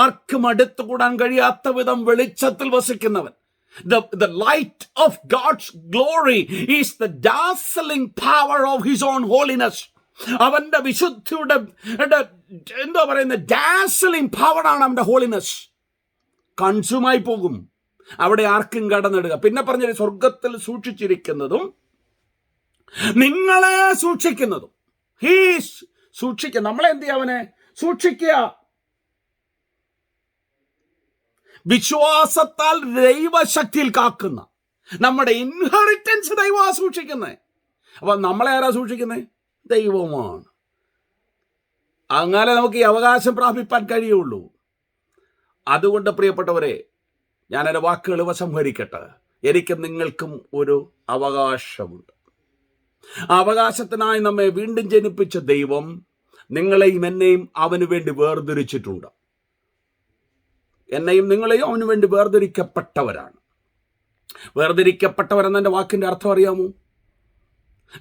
ആർക്കും അടുത്തുകൂടാൻ കഴിയാത്ത വിധം വെളിച്ചത്തിൽ വസിക്കുന്നവൻ. The light of God's glory is the dazzling power of His own holiness. അവന്റെ വിശുദ്ധിയുടെ എന്താ പറയുന്ന ഡാസ്ലിംഗ് പവറാണ് അവന്റെ ഹോളിനെസ്. കൺസ്യൂമായി പോകും, അവിടെ ആർക്കും കടന്നിടുക. പിന്നെ പറഞ്ഞ സ്വർഗത്തിൽ സൂക്ഷിച്ചിരിക്കുന്നതും നിങ്ങളെ സൂക്ഷിക്കുന്നതും. സൂക്ഷിക്കുക, നമ്മളെ എന്ത് ചെയ്യുക? അവനെ സൂക്ഷിക്കുക. വിശ്വാസത്താൽ ദൈവശക്തിയിൽ കാക്കുന്ന നമ്മുടെ ഇൻഹെറിറ്റൻസ് ദൈവമാണ് സൂക്ഷിക്കുന്നത്. അപ്പൊ നമ്മളെ ആരാ സൂക്ഷിക്കുന്നത്? ദൈവമാണ്. അങ്ങനെ നമുക്ക് ഈ അവകാശം പ്രാപിപ്പാൻ കഴിയുള്ളൂ. അതുകൊണ്ട് പ്രിയപ്പെട്ടവരെ, ഞാനെൻ്റെ വാക്കുകൾ ഉപസംഹരിക്കട്ടെ. എനിക്കും നിങ്ങൾക്കും ഒരു അവകാശമുണ്ട്. അവകാശത്തിനായി നമ്മെ വീണ്ടും ജനിപ്പിച്ച ദൈവം നിങ്ങളെയും എന്നെയും അവന് വേണ്ടി വേർതിരിച്ചിട്ടുണ്ട്. എന്നെയും നിങ്ങളെയും അവന് വേണ്ടി വേർതിരിക്കപ്പെട്ടവരാണ്. വേർതിരിക്കപ്പെട്ടവരെന്നതിൻ്റെ വാക്കിൻ്റെ അർത്ഥം അറിയാമോ?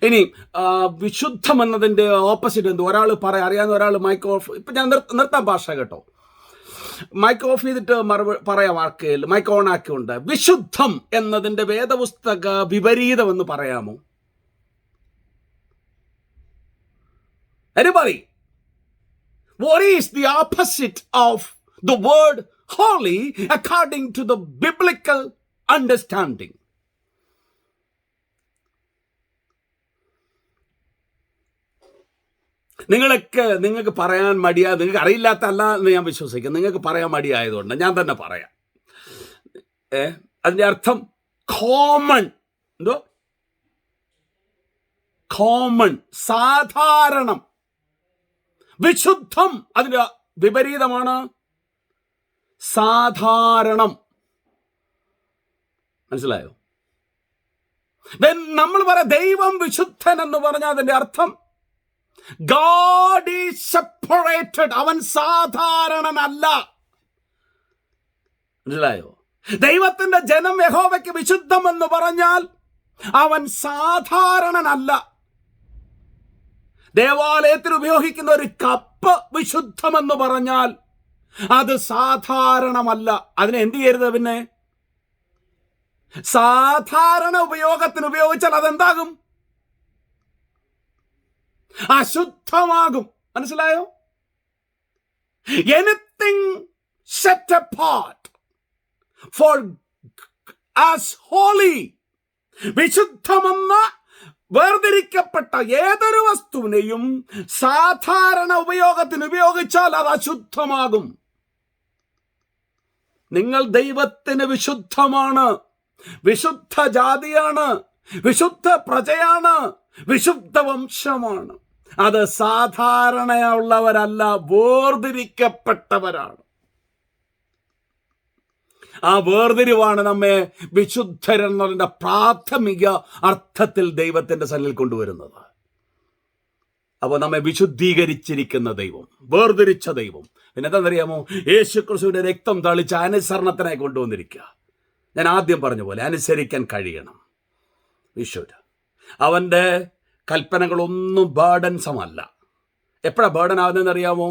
ഇനി വിശുദ്ധം എന്നതിൻ്റെ ഓപ്പോസിറ്റ് എന്ത്? ഒരാൾ അറിയാവുന്ന ഒരാൾ മൈക്ക് ഓഫ്, ഇപ്പം ഞാൻ നിർത്താൻ ഭാഷ കേട്ടോ, മൈക്ക് ഓഫ് ചെയ്തിട്ട് പറയാം, വാക്കുകൾ മൈക്ക് ഓൺ ആക്കിയുണ്ട്. വിശുദ്ധം എന്നതിൻ്റെ വേദപുസ്തക വിപരീതം എന്ന് പറയാമോ? Anybody? What is the opposite of the word holy according to the biblical understanding? നിങ്ങൾക്ക് പറയാൻ മടിയാ, നിങ്ങൾക്ക് അറിയില്ലാത്തല്ല എന്ന് ഞാൻ വിശ്വസിക്കുന്നു. നിങ്ങൾക്ക് പറയാൻ മടിയായതുകൊണ്ട് ഞാൻ തന്നെ പറയാം. അതിൻ്റെ അർത്ഥം കോമൺ. എന്തോ? കോമൺ, സാധാരണം. വിശുദ്ധം അതിൻ്റെ വിപരീതമാണ് സാധാരണം. മനസ്സിലായോ? നമ്മൾ പറയാം ദൈവം വിശുദ്ധൻ എന്ന് പറഞ്ഞാൽ അതിൻ്റെ അർത്ഥം God is separated. അവൻ സാധാരണനല്ല. മനസ്സിലായോ? ദൈവത്തിന്റെ ജനം യഹോവയ്ക്ക് വിശുദ്ധം എന്ന് പറഞ്ഞാൽ അവൻ സാധാരണനല്ല. ദേവാലയത്തിൽ ഉപയോഗിക്കുന്ന ഒരു കപ്പ് വിശുദ്ധമെന്ന് പറഞ്ഞാൽ അത് സാധാരണമല്ല. അതിനെ എന്ത് ചെയ്യരുത്? പിന്നെ സാധാരണ ഉപയോഗത്തിന് ഉപയോഗിച്ചാൽ അതെന്താകും? അശുദ്ധമാകും. മനസ്സിലായോ? Anything set apart for as holy, വിശുദ്ധമെന്ന വേർതിരിക്കപ്പെട്ട ഏതൊരു വസ്തുവിനെയും സാധാരണ ഉപയോഗത്തിന് ഉപയോഗിച്ചാൽ അത് അശുദ്ധമാകും. നിങ്ങൾ ദൈവത്തിന് വിശുദ്ധമാണ്, വിശുദ്ധ ജാതിയാണ്, വിശുദ്ധ പ്രജയാണ്, വിശുദ്ധ വംശമാണ്. അത് സാധാരണയുള്ളവരല്ല, വേർതിരിക്കപ്പെട്ടവരാണ്. ആ വേർതിരിവാണ് നമ്മെ വിശുദ്ധരെന്നതിൻ്റെ പ്രാഥമിക അർത്ഥത്തിൽ ദൈവത്തിൻ്റെ സന്നിധിയിൽ കൊണ്ടുവരുന്നത്. അപ്പോൾ നമ്മെ വിശുദ്ധീകരിച്ചിരിക്കുന്ന ദൈവം, വേർതിരിച്ച ദൈവം. പിന്നെ എന്താണെന്നറിയാമോ? യേശുക്രിസ്തുവിന്റെ രക്തം തളിച്ച അനുസരണത്തിനായി കൊണ്ടുവന്നിരിക്കുക. ഞാൻ ആദ്യം പറഞ്ഞ പോലെ അനുസരിക്കാൻ കഴിയണം. ഈശ്വര അവൻ്റെ കൽപ്പനകളൊന്നും ബേർഡൻസമല്ല. എപ്പോഴാണ് ബേർഡൻ ആകുന്നതെന്ന് അറിയാമോ?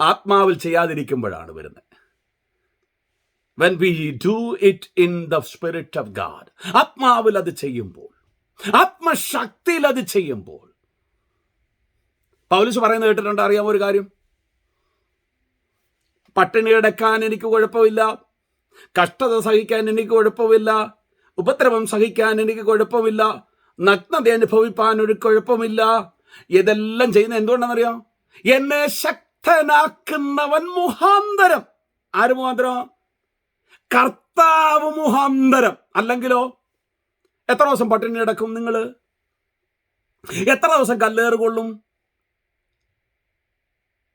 ആത്മാവിൽ ചെയ്യാതിരിക്കുമ്പോഴാണ് വരുന്നത്. When we do it in the spirit of God, ആത്മാവിൽ അത് ചെയ്യുമ്പോൾ, ആത്മശക്തിയിൽ അത് ചെയ്യുമ്പോൾ. പൗലോസ് പറയുന്നത് കേട്ടിട്ടുണ്ട്, അറിയാമോ ഒരു കാര്യം? പട്ടിണി കിടക്കാൻ എനിക്ക് കുഴപ്പമില്ല, കഷ്ടത സഹിക്കാൻ എനിക്ക് കുഴപ്പമില്ല, ഉപദ്രവം സഹിക്കാൻ എനിക്ക് കുഴപ്പമില്ല, നഗ്നത അനുഭവിപ്പാൻ ഒരു കുഴപ്പമില്ല. ഇതെല്ലാം ചെയ്യുന്ന എന്തുകൊണ്ടാണെന്നറിയാം? എന്നെ ശക്തനാക്കുന്നവൻ മുഖാന്തരം. ആര് മുഖാന്തരം? കർത്താവ് മുഖാന്തരം. അല്ലെങ്കിലോ എത്ര ദിവസം പട്ടിണി കിടക്കും നിങ്ങൾ? എത്ര ദിവസം കല്ലേറ് കൊള്ളും?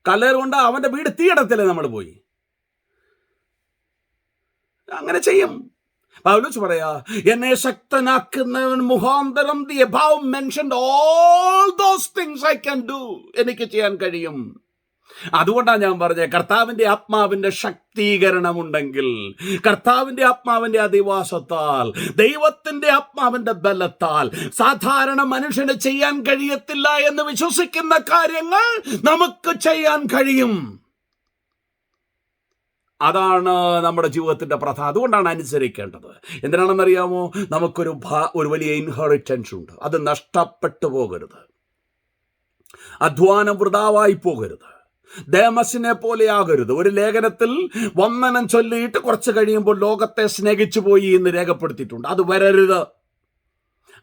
കല്ലേറ് കൊണ്ട് അവന്റെ വീട് തീയിടത്തില്ലേ നമ്മൾ പോയി? അങ്ങനെ ചെയ്യും. പൗലോസ് പറയാ, എന്നെ ശക്തനാക്കുന്നവൻ മുഖാന്തരം, the above mentioned all those things I can do, എനിക്ക് ചെയ്യാൻ കഴിയും. അതുകൊണ്ടാണ് ഞാൻ പറഞ്ഞത്, കർത്താവിൻ്റെ ആത്മാവിൻ്റെ ശക്തീകരണമുണ്ടെങ്കിൽ, കർത്താവിൻ്റെ ആത്മാവിൻ്റെ അധിവാസത്താൽ, ദൈവത്തിൻ്റെ ആത്മാവിൻ്റെ ബലത്താൽ സാധാരണ മനുഷ്യന് ചെയ്യാൻ കഴിയത്തില്ല എന്ന് വിശ്വസിക്കുന്ന കാര്യങ്ങൾ നമുക്ക് ചെയ്യാൻ കഴിയും. അതാണ് നമ്മുടെ ജീവിതത്തിൻ്റെ പ്രധാനം. അതുകൊണ്ടാണ് അനുസരിക്കേണ്ടത്. എന്തിനാണെന്നറിയാമോ? നമുക്കൊരു വലിയ ഇൻഹെറിറ്റൻസ് ഉണ്ട്. അത് നഷ്ടപ്പെട്ടു പോകരുത്. അധ്വാനം വൃഥാവായി പോകരുത്. ദേമസിനെ പോലെ ആകരുത്. ഒരു ലേഖനത്തിൽ വന്ദനം ചൊല്ലിയിട്ട് കുറച്ച് കഴിയുമ്പോൾ ലോകത്തെ സ്നേഹിച്ചു പോയി എന്ന് രേഖപ്പെടുത്തിയിട്ടുണ്ട്. അത് വരരുത്.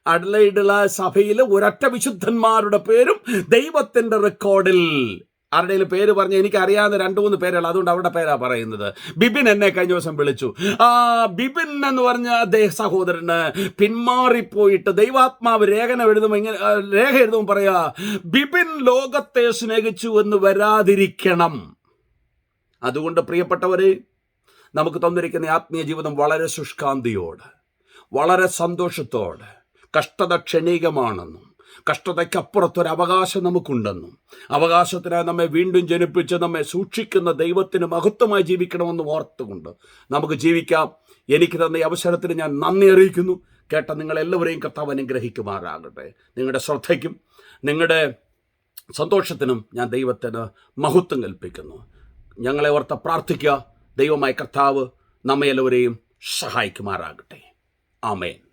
അഡ്ലൈഡിലെ സഭയിൽ ഒരൊറ്റ വിശുദ്ധന്മാരുടെ പേരും ദൈവത്തിന്റെ റെക്കോർഡിൽ, ആരുടെയും പേര് പറഞ്ഞ് എനിക്കറിയാവുന്ന 2-3 പേരുകൾ, അതുകൊണ്ട് അവരുടെ പേരാ പറയുന്നത്. ബിബിൻ എന്നെ കഴിഞ്ഞ ദിവസം വിളിച്ചു. ബിബിൻ എന്ന് പറഞ്ഞ അദ്ദേഹം സഹോദരന് പിന്മാറിപ്പോയിട്ട് ദൈവാത്മാവ് രേഖ എഴുതുമ്പോൾ പറയാ, ബിബിൻ ലോകത്തെ സ്നേഹിച്ചു എന്ന് വരാതിരിക്കണം. അതുകൊണ്ട് പ്രിയപ്പെട്ടവരെ, നമുക്ക് തന്നിരിക്കുന്ന ആത്മീയ ജീവിതം വളരെ ശുഷ്കാന്തിയോട്, വളരെ സന്തോഷത്തോടെ, കഷ്ടത ക്ഷണികമാണെന്നും കഷ്ടതയ്ക്കപ്പുറത്തൊരു അവകാശം നമുക്കുണ്ടെന്നും അവകാശത്തിനായി നമ്മെ വീണ്ടും ജനിപ്പിച്ച് നമ്മെ സൂക്ഷിക്കുന്ന ദൈവത്തിന് മഹത്വമായി ജീവിക്കണമെന്നും ഓർത്തുകൊണ്ട് നമുക്ക് ജീവിക്കാം. എനിക്ക് തന്ന ഈ അവസരത്തിന് ഞാൻ നന്ദി അറിയിക്കുന്നു. കേട്ട നിങ്ങളെല്ലാവരെയും കർത്താവ് അനുഗ്രഹിക്കുമാറാകട്ടെ. നിങ്ങളുടെ ശ്രദ്ധയ്ക്കും നിങ്ങളുടെ സന്തോഷത്തിനും ഞാൻ ദൈവത്തിന് മഹത്വം കൽപ്പിക്കുന്നു. ഞങ്ങളെ ഓർത്ത് പ്രാർത്ഥിക്കുക. ദൈവമായ കർത്താവ് നമ്മെ എല്ലാവരെയും സഹായിക്കുമാറാകട്ടെ. ആമേൻ.